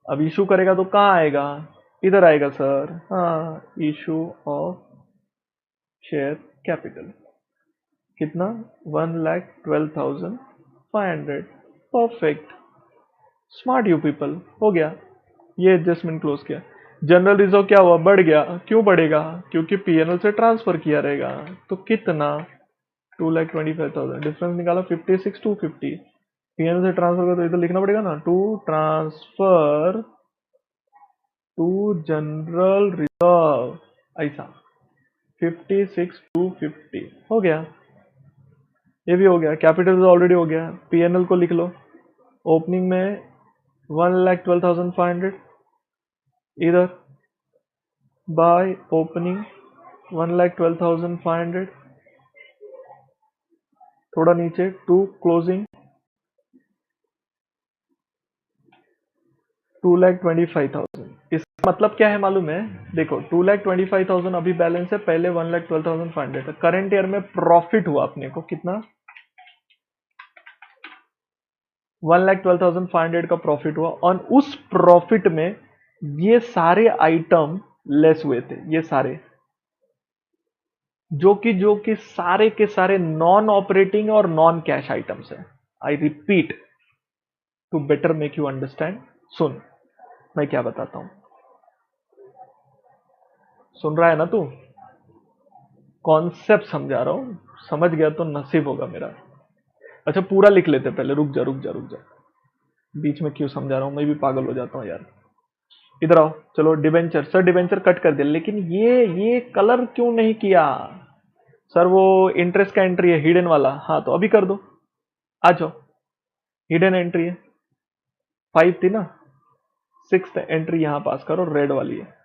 अब इशू करेगा तो कहाँ आएगा, इधर आएगा सर, हाँ, इशू ऑफ शेयर कैपिटल। कितना, 1,12,500। परफेक्ट, स्मार्ट यू पीपल, हो गया। ये एडजस्टमेंट क्लोज किया। जनरल रिजर्व क्या हुआ, बढ़ गया, क्यों बढ़ेगा, क्योंकि P&L से ट्रांसफर किया रहेगा। तो कितना, 2,25,000, डिफरेंस निकाला 56,250। P&L से ट्रांसफर का तो इधर लिखना पड़ेगा ना, to transfer to general reserve, ऐसा 56,250 हो गया। ये भी हो गया, कैपिटल ऑलरेडी हो गया। P&L को लिख लो, ओपनिंग में 1,12,500, इधर बाय ओपनिंग 1,12,500, थोड़ा नीचे टू क्लोजिंग 2,25,000। इसका मतलब क्या है मालूम है, देखो 2,25,000 अभी बैलेंस है, पहले 1,12,500 था। करंट ईयर में प्रॉफिट हुआ अपने को कितना, 1,12,500 का प्रॉफिट हुआ, और उस प्रॉफिट में ये सारे आइटम लेस हुए थे, ये सारे, जो कि सारे के सारे नॉन ऑपरेटिंग और नॉन कैश आइटम्स है। I repeat to better make you understand. सुन, मैं क्या बताता हूं, सुन रहा है ना तू, कॉन्सेप्ट समझा रहा हूं, समझ गया तो नसीब होगा मेरा। अच्छा पूरा लिख लेते, पहले रुक जा रुक जा रुक जा, बीच में क्यों समझा रहा हूं, मैं भी पागल हो जाता हूं यार। इधर आओ, चलो डिबेंचर, सर डिबेंचर कट कर दिया, लेकिन ये कलर क्यों नहीं किया, सर वो इंटरेस्ट का एंट्री है हिडन वाला, हाँ तो अभी कर दो, आ जाओ। हिडन एंट्री है, 5 थी ना, 6th एंट्री यहां पास करो, रेड वाली है,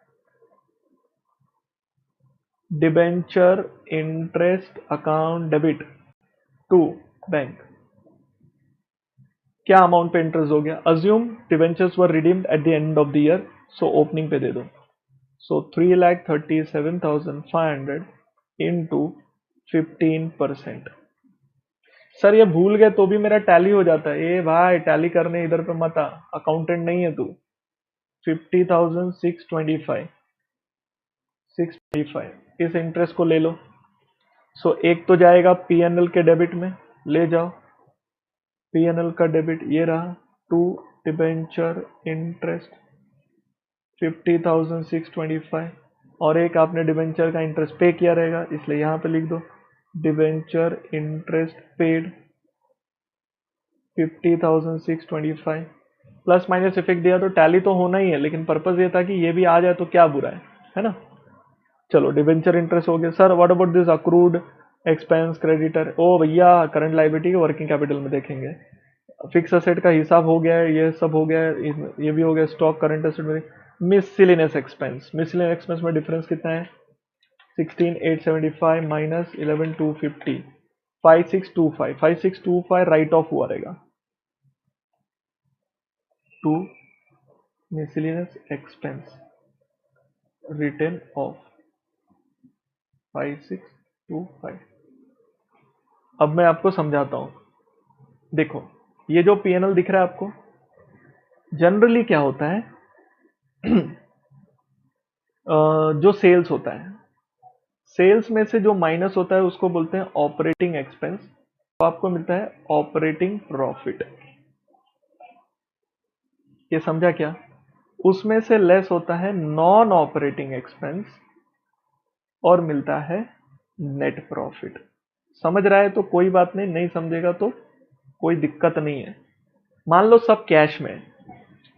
debenture interest account debit to bank. क्या अमाउंट पे इंटरेस्ट हो गया? Assume debentures were redeemed at the end of the year, so opening पे दे दो। सो 3,37,500 इंटू 15%। सर ये भूल गए तो भी मेरा टैली हो जाता है। ए भाई टैली करने इधर पे मत आ, अकाउंटेंट नहीं है तू। 50,625 625 इस इंटरेस्ट को ले लो। सो एक तो जाएगा पीएनएल के डेबिट में, ले जाओ। पीएनएल का डेबिट ये रहा, टू डिबेंचर इंटरेस्ट 50,625, और एक आपने डिबेंचर का इंटरेस्ट पे किया रहेगा, इसलिए यहां पे लिख दो debenture interest paid 50,625। Plus minus effect दिया तो टैली तो होना ही है, लेकिन पर्पज ये था कि ये भी आ जाए तो क्या बुरा है ना। चलो डिबेंचर इंटरेस्ट हो गया। Sir what about this accrued expense creditor? ओ भैया करंट लायबिलिटी के वर्किंग कैपिटल में देखेंगे। फिक्स असेट का हिसाब हो गया है, ये सब हो गया है, ये भी हो गया। स्टॉक करंट असेट में मिसलिनियस एक्सपेंस, मिसलिनियस एक्सपेंस में डिफरेंस कितना है? 16,875 माइनस 11,250, 5,625। 5,625 राइट ऑफ हुआ रहेगा टू मिसलिनियस एक्सपेंस रिटर्न ऑफ 5,625। अब मैं आपको समझाता हूं। देखो ये जो पीएनएल दिख रहा है आपको, जनरली क्या होता है जो सेल्स होता है, सेल्स में से जो माइनस होता है उसको बोलते हैं ऑपरेटिंग एक्सपेंस, तो आपको मिलता है ऑपरेटिंग प्रॉफिट। ये समझा क्या? उसमें से लेस होता है नॉन ऑपरेटिंग एक्सपेंस और मिलता है नेट प्रॉफिट। समझ रहा है तो कोई बात नहीं, नहीं समझेगा तो कोई दिक्कत नहीं है। मान लो सब कैश में।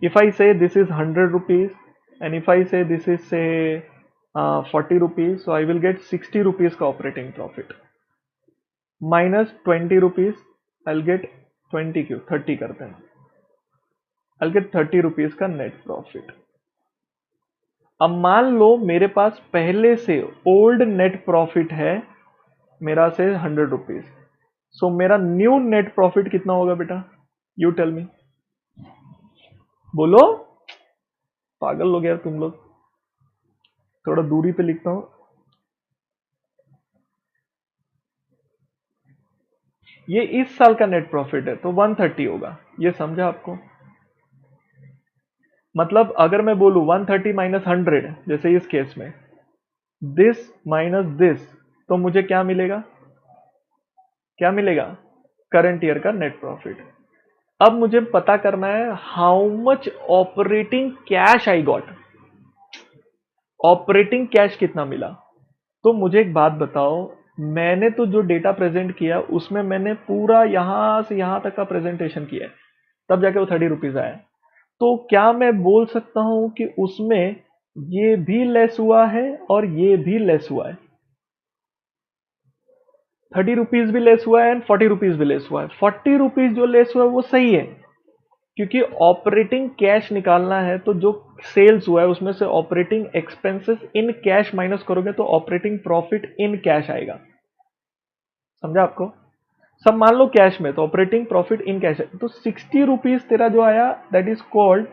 If I say this is 100 rupees and if I say this is say 40 rupees, so I will get 60 rupees का operating profit minus 20 rupees, I will get 20 क्यों 30 करते हैं, आई विल गेट 30 रुपीज का नेट प्रॉफिट। अब मान लो मेरे पास पहले से ओल्ड नेट प्रॉफिट है मेरा से 100 रुपीज, सो मेरा न्यू नेट प्रॉफिट कितना होगा बेटा? यू टेल मी, बोलो। पागल लोग यार तुम लोग। थोड़ा दूरी पे लिखता हूं। ये इस साल का नेट प्रॉफिट है तो 130 होगा, ये समझा आपको? मतलब अगर मैं बोलूं 130 माइनस 100, जैसे इस केस में दिस माइनस दिस, तो मुझे क्या मिलेगा? क्या मिलेगा? करंट ईयर का नेट प्रॉफिट। अब मुझे पता करना है how much operating cash I got, operating cash कितना मिला। तो मुझे एक बात बताओ, मैंने तो जो डेटा प्रेजेंट किया उसमें मैंने पूरा यहां से यहां तक का प्रेजेंटेशन किया है, तब जाके वो 30 रुपीज आया। तो क्या मैं बोल सकता हूं कि उसमें ये भी लेस हुआ है और ये भी लेस हुआ है? 30 रुपीज भी लेस हुआ है एंड 40 रुपीज भी लेस हुआ है। 40 रुपीज जो लेस हुआ है वो सही है, क्योंकि ऑपरेटिंग कैश निकालना है तो जो सेल्स हुआ है उसमें से operating expenses in cash minus करोगे तो ऑपरेटिंग प्रॉफिट इन कैश आएगा। समझा आपको? सब मान लो कैश में, तो ऑपरेटिंग प्रॉफिट इन कैश है। तो 60 रुपीज तेरा जो आया that is called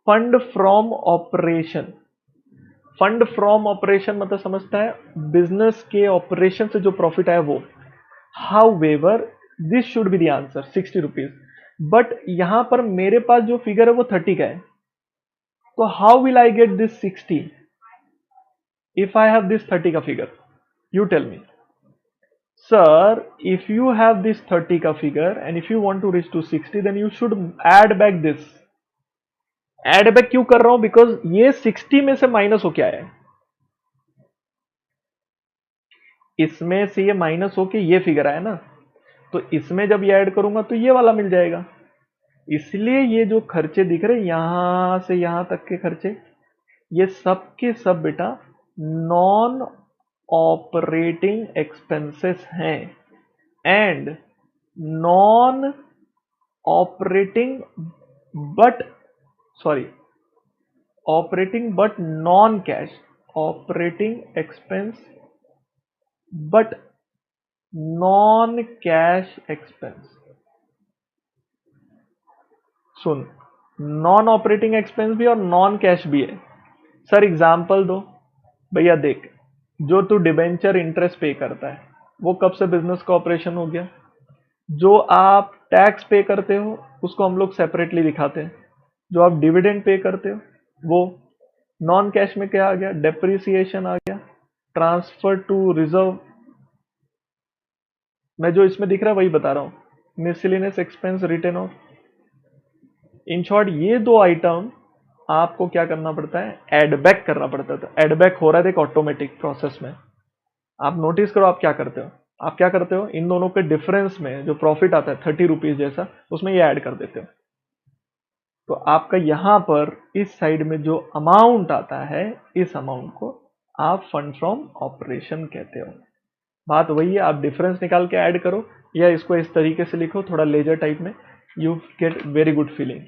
fund from operation. Fund from operation मतलब समझता है बिजनेस के ऑपरेशन से जो प्रॉफिट आया वो। However this should be the answer 60 rupees, but यहां पर मेरे पास जो फिगर है वो 30 का है। तो how will I get this 60 if I have this 30 का figure? You tell me sir, if you have this 30 का figure and if you want to reach to 60 then you should add back this. Add back क्यों कर रहा हूं? बिकॉज ये 60 में से माइनस हो क्या है, इसमें से ये माइनस होके ये फिगर आया ना, तो इसमें जब ये ऐड करूंगा तो ये वाला मिल जाएगा। इसलिए ये जो खर्चे दिख रहे हैं यहां से यहां तक के खर्चे, ये सब के सब बेटा नॉन ऑपरेटिंग एक्सपेंसेस हैं and non operating but sorry operating but non cash, operating expense but non cash expense. Soon, non operating expense भी और नॉन कैश भी है। सर एग्जाम्पल दो। भैया देख, जो तू डिबेंचर इंटरेस्ट पे करता है वो कब से बिजनेस का ऑपरेशन हो गया। जो आप टैक्स पे करते हो उसको हम लोग सेपरेटली दिखाते हैं। जो आप डिविडेंड पे करते हो वो नॉन कैश में क्या आ गया, डेप्रिसिएशन आ गया, ट्रांसफर टू रिजर्व। मैं जो इसमें दिख रहा है वही बता रहा हूं, miscellaneous expense written of. In short ये दो आइटम आपको क्या करना पड़ता है, एड बैक करना पड़ता है। तो एड बैक हो रहा है एक ऑटोमेटिक प्रोसेस में। आप नोटिस करो आप क्या करते हो, आप क्या करते हो, इन दोनों के डिफरेंस में जो प्रॉफिट आता है 30 रुपीज जैसा, उसमें ये ऐड कर देते हो। तो आपका यहां पर इस साइड में जो अमाउंट आता है, इस अमाउंट को आप फंड फ्रॉम ऑपरेशन कहते हो। बात वही है, आप डिफरेंस निकाल के ऐड करो या इसको इस तरीके से लिखो थोड़ा लेजर टाइप में, you get very good feeling.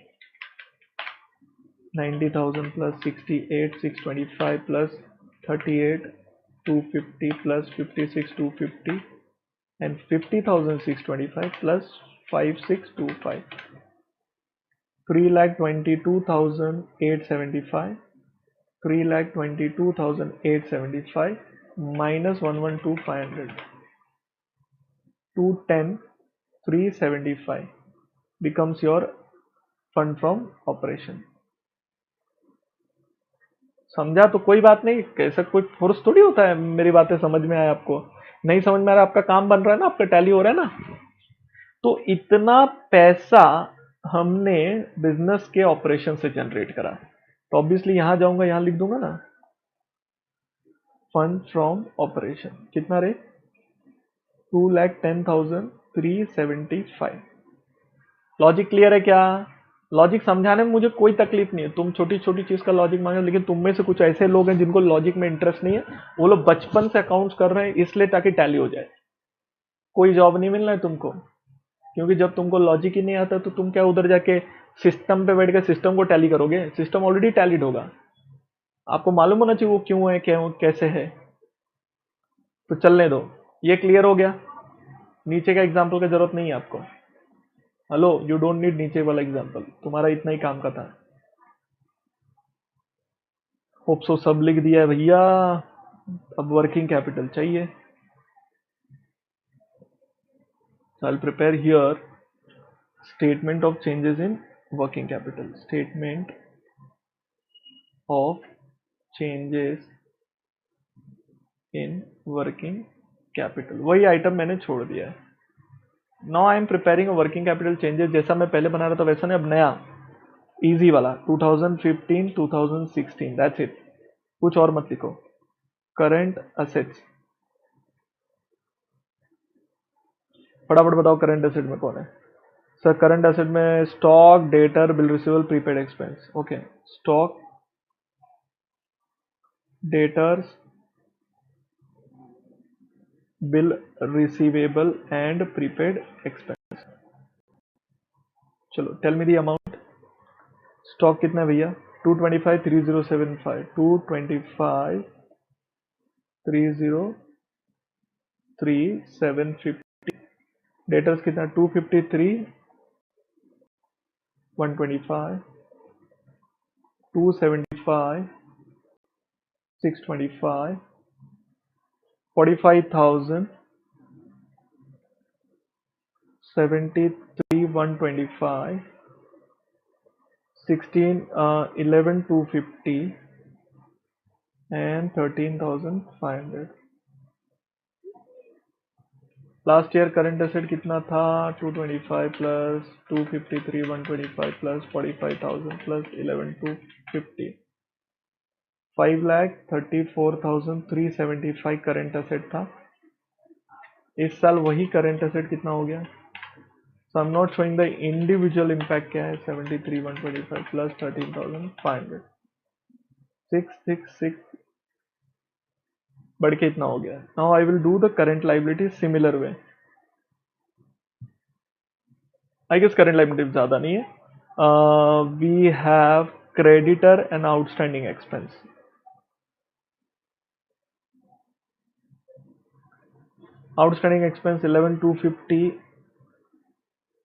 90,000 plus 68 625 plus 38 250 plus 56 250 and 50,625 plus 5625, 3,22,875, 3,22,875 minus 112,500, 210,375 becomes your fund from operation। समझा तो कोई बात नहीं, कैसा कोई फोर्स थोड़ी होता है। मेरी बातें समझ में आए आपको, नहीं समझ में आ रहा, आपका काम बन रहा है ना, आपका टैली हो रहा है ना। तो इतना पैसा हमने बिजनेस के ऑपरेशन से जनरेट करा, तो ऑब्वियसली यहां जाऊंगा, यहां लिख दूंगा ना फंड फ्रॉम ऑपरेशन कितना रे, 2,10,375। लॉजिक क्लियर है क्या? लॉजिक समझाने में मुझे कोई तकलीफ नहीं है, तुम छोटी छोटी चीज का लॉजिक मांगे, लेकिन तुम में से कुछ ऐसे लोग हैं जिनको लॉजिक में इंटरेस्ट नहीं है, वो लोग बचपन से अकाउंट्स कर रहे हैं इसलिए ताकि टैली हो जाए। कोई जॉब नहीं मिलना है तुमको, क्योंकि जब तुमको लॉजिक ही नहीं आता तो तुम क्या उधर जाके सिस्टम पे बैठ के सिस्टम को टैली करोगे? सिस्टम ऑलरेडी टैलीड होगा, आपको मालूम होना चाहिए वो क्यों है, क्या कैसे है। तो चलने दो, ये क्लियर हो गया। नीचे का एग्जाम्पल का जरूरत नहीं है आपको। हेलो, यू डोंट नीड नीचे वाला एग्जाम्पल, तुम्हारा इतना ही काम का था। होप सो सब लिख दिया है भैया। अब वर्किंग कैपिटल चाहिए। I will prepare here statement of changes in working capital, statement of changes in working capital, वही आइटम मैंने छोड़ दिया है। Now I am preparing working capital changes, जैसा मैं पहले बना रहा था वैसा नहीं, अब नया इजी वाला 2015 2016, दैट्स इट, कुछ और मत लिखो। करंट असेट्स, फटाफट बताओ करंट असेट में कौन है। सर करंट असेट में stock, debtor, bill receivable, prepaid expense. Okay, stock, debtors, bill receivable and prepaid expense. चलो tell me the amount. Stock कितना है भैया, 225,3075, 225,30,375। डेटर्स कितना, 253,125, 275,625, 45,073,125, 11,250 and 13,500। Last year current asset कितना था, 225 plus 253 125 plus 45,000 plus 11,250, 5,34,375 current asset था। इस साल वही करंट एसेट कितना हो गया। So I am not showing the individual impact क्या है, 73 125 प्लस 13,500, 666 बढ़ के इतना हो गया। Now I will do the current liability similar way. I guess current liability ज्यादा नहीं है। We have creditor and outstanding expense. Outstanding expense 11,250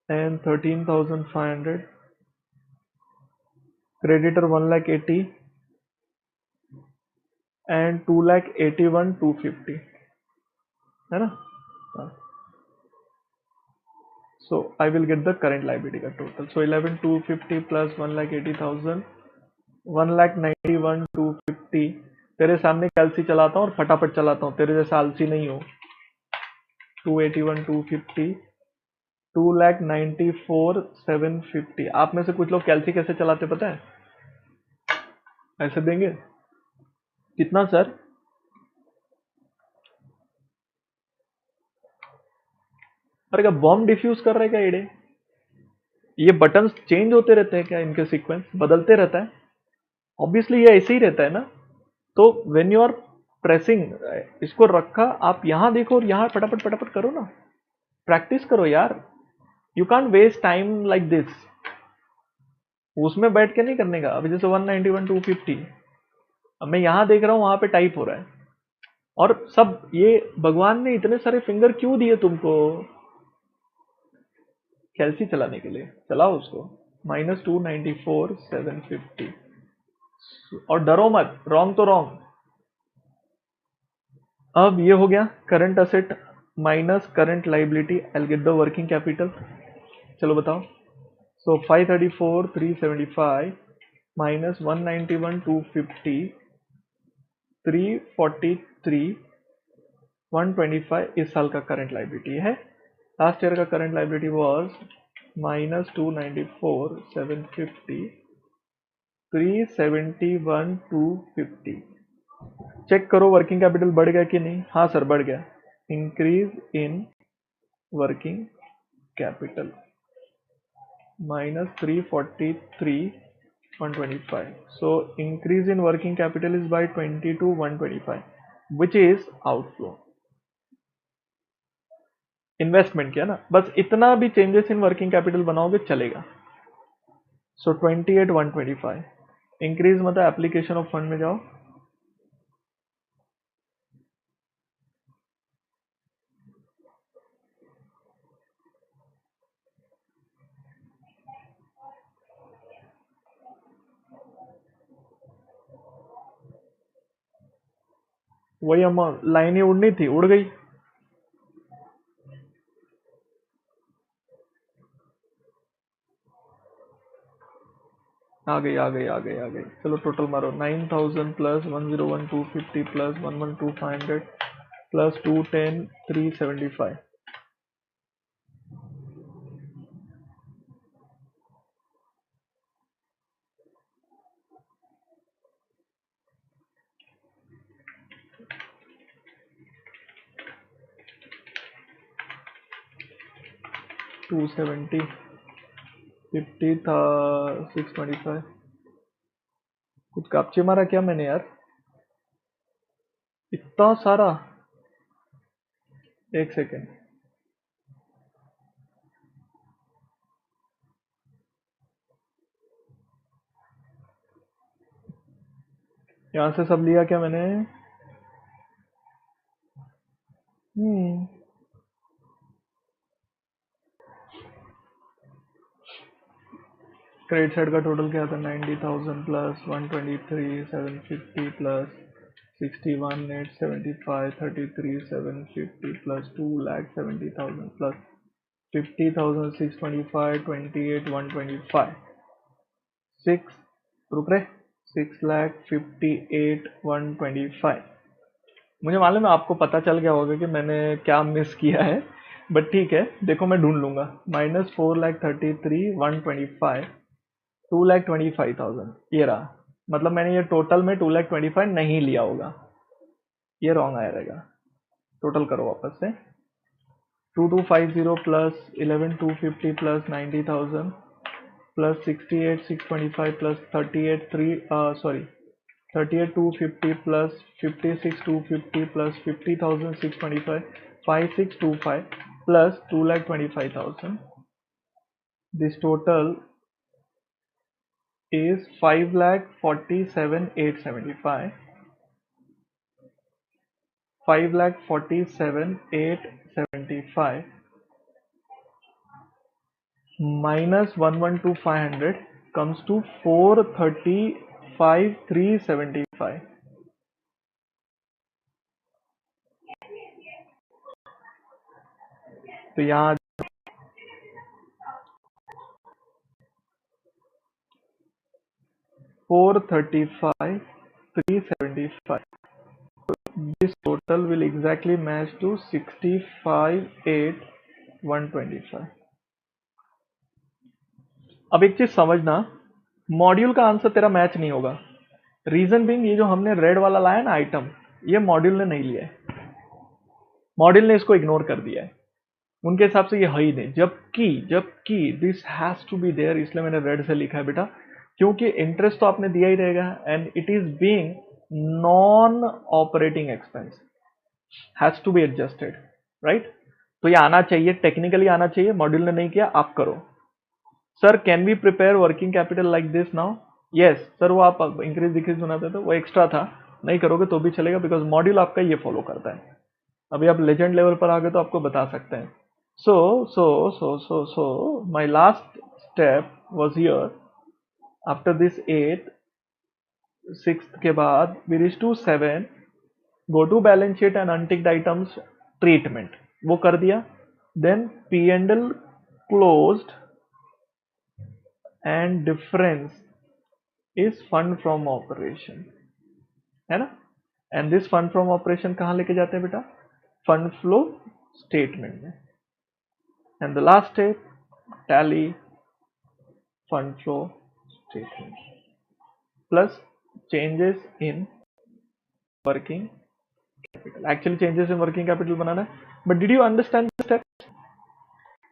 and 13,500, creditor 1,80,000 and 2,81,250 है ना। So I will get the current liability का टोटल। So 11,250 plus 1,80,000 1,91,250। तेरे सामने कैलसी चलाता हूँ और फटाफट चलाता हूँ, तेरे जैसा आलसी नहीं हो। 281,250 2,94,750। आप में से कुछ लोग कैलसी कैसे चलाते पता है? ऐसे देंगे। कितना सर? अरे क्या बॉम्ब डिफ्यूज कर रहे क्या इडे? ये बटन्स चेंज होते रहते हैं क्या? इनके सीक्वेंस बदलते रहता है? ऑब्वियसली ये ऐसे ही रहता है ना। तो व्हेन यू आर प्रेसिंग, इसको रखा, आप यहां देखो और यहां फटाफट फटाफट करो ना, प्रैक्टिस करो यार। You can't waste time like this. उसमें बैठ के नहीं करने का। अभी जैसे 191,250, अब मैं यहां देख रहा हूं, वहां पे टाइप हो रहा है। और सब ये भगवान ने इतने सारे फिंगर क्यों दिए तुमको? कैलसी चलाने के लिए चलाओ उसको। -294,750। और डरो मत, रॉन्ग तो रॉन्ग। अब ये हो गया current asset minus current liability. I get the working capital. चलो बताओ। सो 534,375 माइनस 191,250 343,125 इस साल का करंट लाइबिलिटी है। लास्ट ईयर का करंट लाइबिलिटी वाज -294,750 371,250। चेक करो वर्किंग कैपिटल बढ़ गया कि नहीं। हाँ सर बढ़ गया। Increase in working capital -343,125. So increase in working capital is by 22,125, which is outflow. Investment किया ना, बस इतना भी चेंजेस इन वर्किंग कैपिटल बनाओगे चलेगा। सो 28,125 इंक्रीज मतलब एप्लीकेशन ऑफ फंड में जाओ। वही अमाउंट, लाइन ही उड़नी थी, उड़ गई। आ गई आ गई आ गई आ गई। चलो टोटल मारो। 9,000 प्लस 101,250 प्लस 112,500 प्लस 210,375। 270 50 था 625। कुछ कापचे मारा क्या मैंने यार? इतना सारा। एक सेकेंड। यहाँ से सब लिया क्या मैंने? हम्म। क्रेडिट साइड का टोटल क्या था? 90,000 प्लस 123,750 प्लस 61,875 33,750 प्लस 2,70,000 प्लस 50,625 28,125 6। रुक रहे। 6,58,125। मुझे मालूम है आपको पता चल गया होगा कि मैंने क्या मिस किया है, बट ठीक है, देखो मैं ढूंढ लूंगा। -4,33,125 2,25,000 ये रहा। मतलब मैंने ये टोटल में 2,25,000 नहीं लिया होगा, ये रॉन्ग आया रहेगा। टोटल करो वापस से। 2,250 plus 11,250 plus 90,000 plus 68,625 plus 38,250 plus 56,250 plus 50,625 5,625 plus 2,25,000। This total is 5,47,875 5,47,875 minus 112,500 comes to 435,375. तो यहाँ 435,375. This total will exactly match to 65,8,125. अब एक चीज समझना, मॉड्यूल का आंसर तेरा मैच नहीं होगा। रीजन बिंग, ये जो हमने रेड वाला लाया ना आइटम, ये मॉड्यूल ने नहीं लिया है, मॉड्यूल ने इसको इग्नोर कर दिया है, उनके हिसाब से ये है ही नहीं। जबकि this has to be there, इसलिए मैंने रेड से लिखा है बेटा, क्योंकि इंटरेस्ट तो आपने दिया ही रहेगा and it is being non operating expense, has to be adjusted, right. तो ये आना चाहिए, टेक्निकली आना चाहिए, मॉड्यूल ने नहीं किया, आप करो। Sir can we prepare working capital like this now? Yes sir, वो आप इंक्रीज डिक्रीज बनाते थे, वो एक्स्ट्रा था, नहीं करोगे तो भी चलेगा, बिकॉज मॉड्यूल आपका ये फॉलो करता है। अभी आप लेजेंड लेवल पर आ गए तो आपको बता सकते हैं। So my last step was here. After this 8, 6th के बाद we reach to 7, go to balance sheet and unticked items treatment, वो कर दिया। Then P&L closed and difference is fund from operation, है ना। and this fund from operation कहाँ लेके जाते हैं बेटा? fund flow statement में। and the last step, tally fund flow statement plus changes in working capital. Actually changes in working capital बनाना है, but did you understand the steps?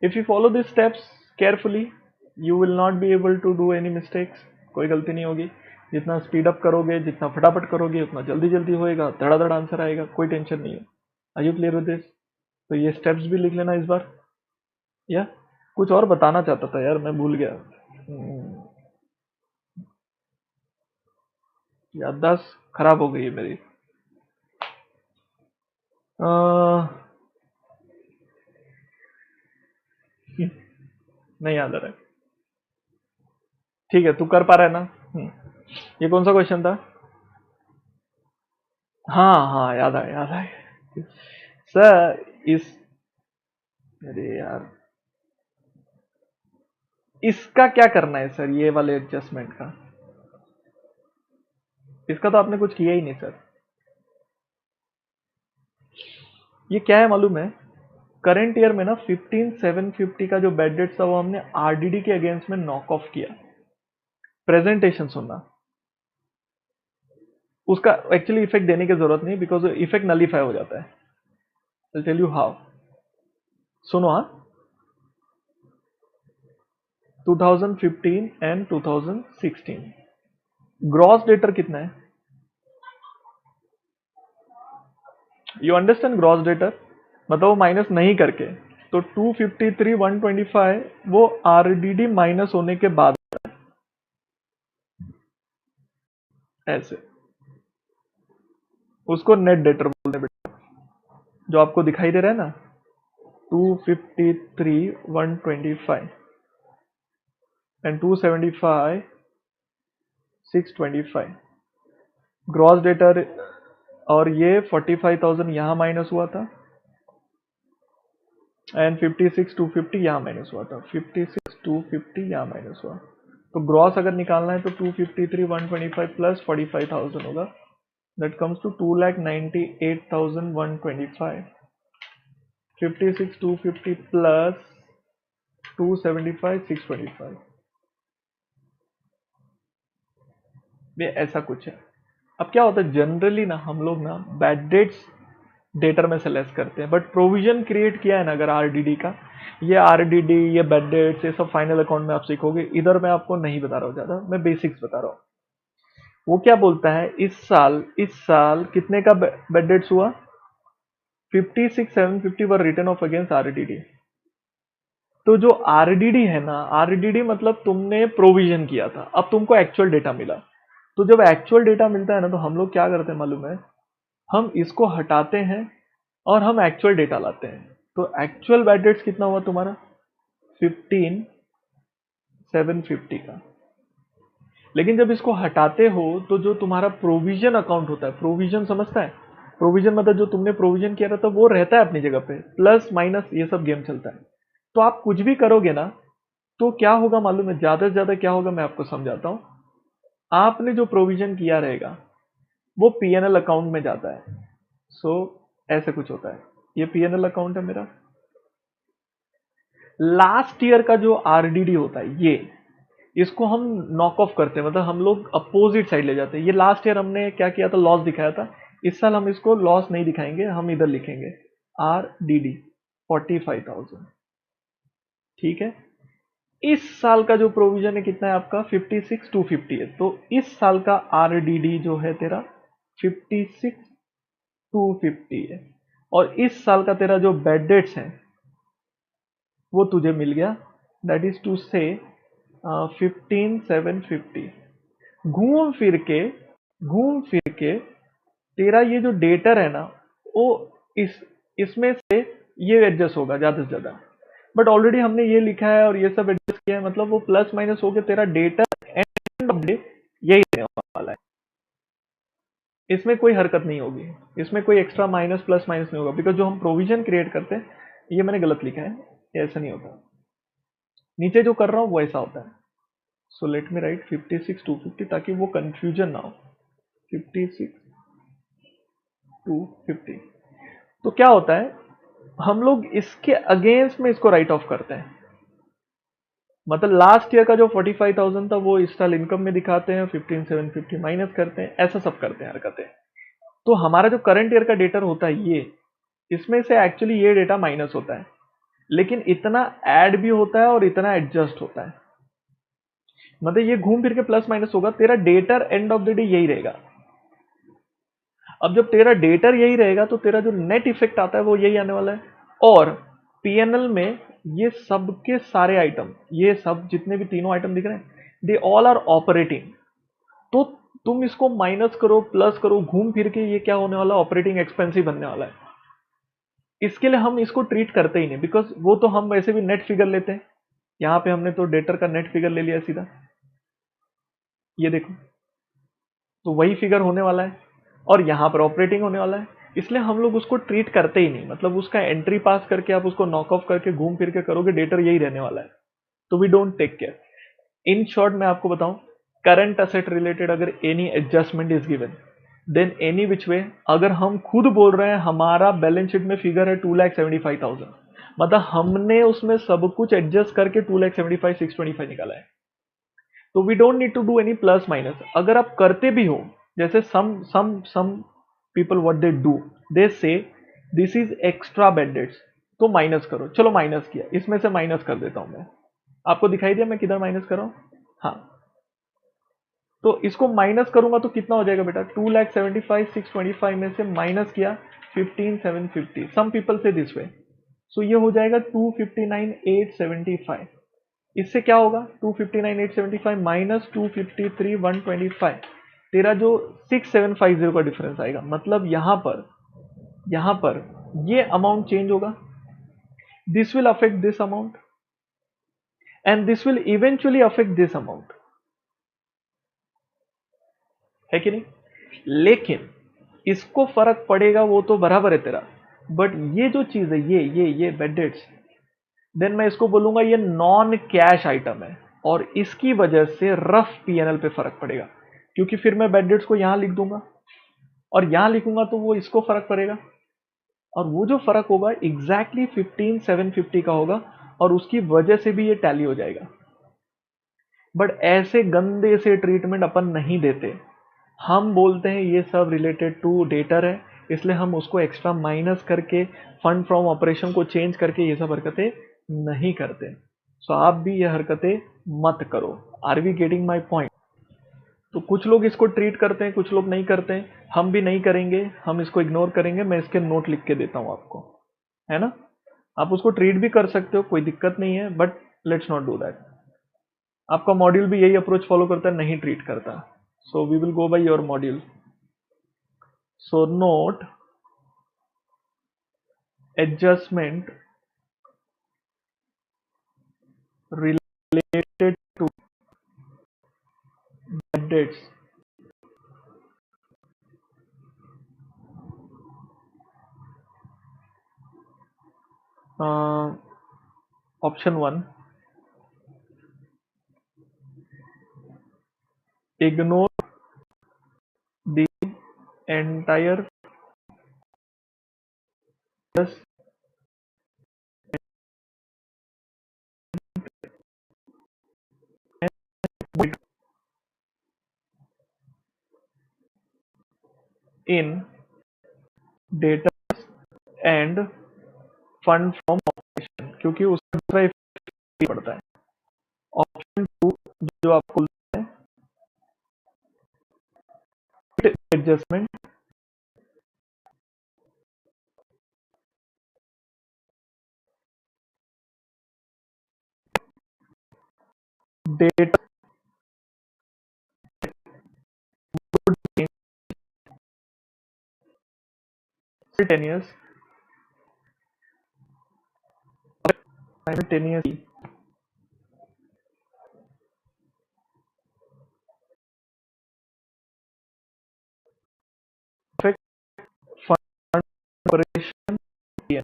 If you follow these steps carefully, you will not be able to do any mistakes. कोई गलती नहीं होगी। जितना स्पीड अप करोगे, जितना फटाफट करोगे, उतना जल्दी जल्दी होएगा, धड़ाधड़ आंसर आएगा, कोई टेंशन नहीं है। Are you clear with this? तो ये स्टेप्स भी लिख लेना इस बार। या कुछ और बताना चाहता था यार, मैं भूल गया। याददाश्त खराब हो गई है मेरी। नहीं याद आ रहा है। ठीक है, तू कर पा रहा है ना? ये कौन सा क्वेश्चन था? हाँ हाँ, याद आया याद आया सर। अरे यार, इसका क्या करना है सर, ये वाले एडजस्टमेंट का? इसका तो आपने कुछ किया ही नहीं सर। ये क्या है मालूम है? करंट ईयर में ना 15,750 का जो बैड डेट्स था वो हमने आरडीडी के अगेंस्ट में नॉक ऑफ किया। प्रेजेंटेशन सुनना, उसका एक्चुअली इफेक्ट देने की जरूरत नहीं, बिकॉज इफेक्ट नलीफाई हो जाता है। आई टेल यू हाउ, सुनो। हाँ, 2015 एंड 2016 ग्रॉस डेटर कितना है? यू अंडरस्टैंड ग्रॉस डेटर मतलब वो माइनस नहीं करके, तो 253 125 वो आरडीडी माइनस होने के बाद ऐसे, उसको नेट डेटर बोलते हैं बेटा। जो आपको दिखाई दे रहा है ना 253 125 एंड 275 625 ग्रॉस डेटर, और ये 45,000 यहां माइनस हुआ था एंड 56 250 यहां माइनस हुआ था, 56 250 यहां माइनस हुआ। तो ग्रॉस अगर निकालना है तो 253 125 प्लस 45,000 होगा, दैट कम्स टू 2,98,125। 56 250 प्लस 275 625, ये ऐसा कुछ है। अब क्या होता है जनरली ना, हम लोग ना बैड डेट्स डेटर में से लेस करते हैं, बट प्रोविजन क्रिएट किया है ना अगर आरडीडी का, ये आरडीडी ये बैड डेट्स ये सब फाइनल अकाउंट में आप सीखोगे। इधर मैं आपको नहीं बता रहा हूँ ज्यादा, मैं बेसिक्स बता रहा हूँ। वो क्या बोलता है, इस साल कितने का बैड डेट्स हुआ? 56,750 वर रिटर्न ऑफ अगेंस्ट आरडीडी। तो जो आरडीडी है ना, आरडीडी मतलब तुमने प्रोविजन किया था, अब तुमको एक्चुअल डेटा मिला। तो जब एक्चुअल डेटा मिलता है ना, तो हम लोग क्या करते हैं मालूम है, हम इसको हटाते हैं और हम एक्चुअल डेटा लाते हैं। तो एक्चुअल बैड डेट्स कितना हुआ तुम्हारा? 15,750 का। लेकिन जब इसको हटाते हो तो जो तुम्हारा प्रोविजन अकाउंट होता है, प्रोविजन समझता है, प्रोविजन मतलब जो तुमने प्रोविजन किया रहता है वो रहता है अपनी जगह पे, प्लस माइनस ये सब गेम चलता है। तो आप कुछ भी करोगे ना तो क्या होगा मालूम है, ज्यादा से ज्यादा क्या होगा मैं आपको समझाता हूं। आपने जो प्रोविजन किया रहेगा वो पीएनएल अकाउंट में जाता है। सो ऐसे कुछ होता है, ये पीएनएल अकाउंट है मेरा। लास्ट ईयर का जो आरडीडी होता है ये, इसको हम नॉक ऑफ करते हैं, मतलब हम लोग अपोजिट साइड ले जाते हैं। ये लास्ट ईयर हमने क्या किया था, लॉस दिखाया था। इस साल हम इसको लॉस नहीं दिखाएंगे, हम इधर लिखेंगे आरडीडी 45,000। ठीक है, इस साल का जो प्रोविजन है कितना है आपका, 56,250 है। तो इस साल का आरडीडी जो है तेरा 56,250 है। और इस साल का तेरा जो बेड डेट्स है वो तुझे मिल गया, दैट इज टू से 15,750। घूम फिर के तेरा ये जो डेटर है ना वो इस इसमें से ये एडजस्ट होगा ज्यादा से ज्यादा। बट ऑलरेडी हमने ये लिखा है और ये सब एडजस्ट किया है, मतलब वो प्लस माइनस हो के तेरा डेटर एंड ऑफ डे यही रहने वाला है। इसमें कोई हरकत नहीं होगी, इसमें कोई एक्स्ट्रा माइनस प्लस माइनस नहीं होगा, बिकॉज जो हम प्रोविजन क्रिएट करते हैं, ये मैंने गलत लिखा है, ये ऐसा नहीं होता। नीचे जो कर रहा हूं वो ऐसा होता है। सो लेट मी राइट 56,250 ताकि वो कंफ्यूजन ना हो। 56,250। तो क्या होता है, हम लोग इसके अगेंस्ट में इसको राइट ऑफ करते हैं। मतलब लास्ट ईयर का जो 45,000 था वो इस साल इनकम में दिखाते हैं, 15,750 माइनस करते हैं, ऐसा सब करते हैं हरकतें। तो हमारा जो करंट ईयर का डेटा होता है ये, इसमें से एक्चुअली ये डेटा माइनस होता है, लेकिन इतना ऐड भी होता है और इतना एडजस्ट होता है। मतलब ये घूम फिर के प्लस माइनस होगा, तेरा debtor and of the day यही रहेगा। अब जब तेरा डेटर यही रहेगा तो तेरा जो नेट इफेक्ट आता है वो यही आने वाला है। और पीएनएल में ये सब के सारे आइटम, ये सब जितने भी तीनों आइटम दिख रहे हैं, दे ऑल आर ऑपरेटिंग। तो तुम इसको माइनस करो प्लस करो, घूम फिर के ये क्या होने वाला है, ऑपरेटिंग एक्सपेंस ही बनने वाला है। इसके लिए हम इसको ट्रीट करते ही नहीं, बिकॉज वो तो हम वैसे भी नेट फिगर लेते हैं। यहां पे हमने तो डेटर का नेट फिगर ले लिया सीधा, ये देखो, तो वही फिगर होने वाला है और यहां पर ऑपरेटिंग होने वाला है। इसलिए हम लोग उसको ट्रीट करते ही नहीं, मतलब उसका एंट्री पास करके आप उसको नॉक ऑफ करके घूम फिर के करोगे, डेटर यही रहने वाला है। तो we don't take care. In short मैं आपको बताऊं, करंट असेट रिलेटेड अगर any adjustment is given, then any which way, अगर हम खुद बोल रहे हैं हमारा बैलेंस शीट में फिगर है 2,75,000, मतलब हमने उसमें सब कुछ एडजस्ट करके 2,75,625 निकाला है। तो we don't need to do any plus minus. अगर आप करते भी हो, जैसे some people what they do, they say this is extra bad debts, तो माइनस करो। चलो माइनस किया, इसमें से माइनस कर देता हूं मैं, आपको दिखाई दिया मैं किधर माइनस कर रहा हूं। हाँ, तो इसको माइनस करूंगा तो कितना हो जाएगा बेटा, 2,75,625 में से माइनस किया 15,750, सम पीपल से दिस वे। सो ये हो जाएगा 259,875। इससे क्या होगा, 259,875 माइनस 253,125, तेरा जो 6,750 का डिफरेंस आएगा। मतलब यहां पर ये अमाउंट चेंज होगा, this will affect this amount and this will eventually affect this amount, है कि नहीं। लेकिन इसको फर्क पड़ेगा वो तो बराबर है तेरा, बट ये जो चीज है, ये बेड डेट्स, देन मैं इसको बोलूंगा ये नॉन कैश आइटम है, और इसकी वजह से रफ पीएनएल पे फर्क पड़ेगा, क्योंकि फिर मैं बेड डेट्स को यहां लिख दूंगा और यहां लिखूंगा तो वो इसको फर्क पड़ेगा, और वो जो फर्क होगा एग्जैक्टली 15,750 का होगा, और उसकी वजह से भी ये टैली हो जाएगा। बट ऐसे गंदे से ट्रीटमेंट अपन नहीं देते, हम बोलते हैं ये सब रिलेटेड टू डेटर है, इसलिए हम उसको एक्स्ट्रा माइनस करके फंड फ्रॉम ऑपरेशन को चेंज करके ये सब हरकतें नहीं करते। सो आप भी ये हरकतें मत करो। Are we getting my point. तो कुछ लोग इसको ट्रीट करते हैं, कुछ लोग नहीं करते हैं, हम भी नहीं करेंगे, हम इसको इग्नोर करेंगे। मैं इसके नोट लिख के देता हूं आपको, है ना। आप उसको ट्रीट भी कर सकते हो, कोई दिक्कत नहीं है, but let's not do that. आपका मॉड्यूल भी यही अप्रोच फॉलो करता है, नहीं ट्रीट करता। So we will go by your module. So note adjustment related to updates. Option 1, ignore the entire in data and fund from operation, क्योंकि उसका दूसरा इफेक्ट पड़ता है। ऑप्शन 2 जो आपको adjustment, data simultaneous simultaneously affect fund operation P&L.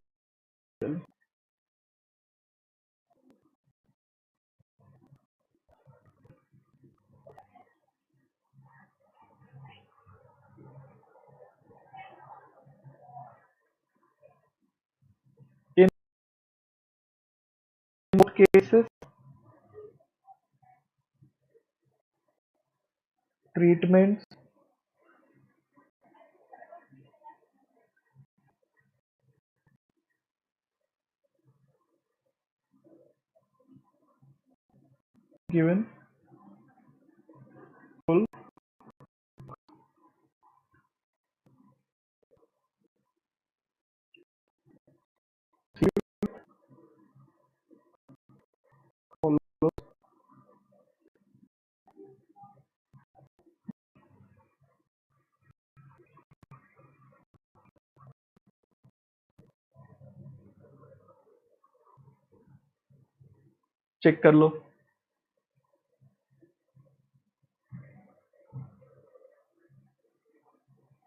In both cases, treatments given full follow, check कर लो।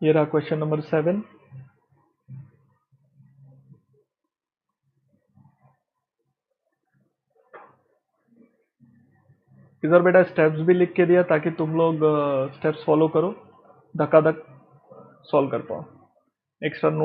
ये रहा क्वेश्चन नंबर 7। इधर बेटा स्टेप्स भी लिख के दिया ताकि तुम लोग स्टेप्स फॉलो करो, धक्का धक सॉल्व कर पाओ। Extra note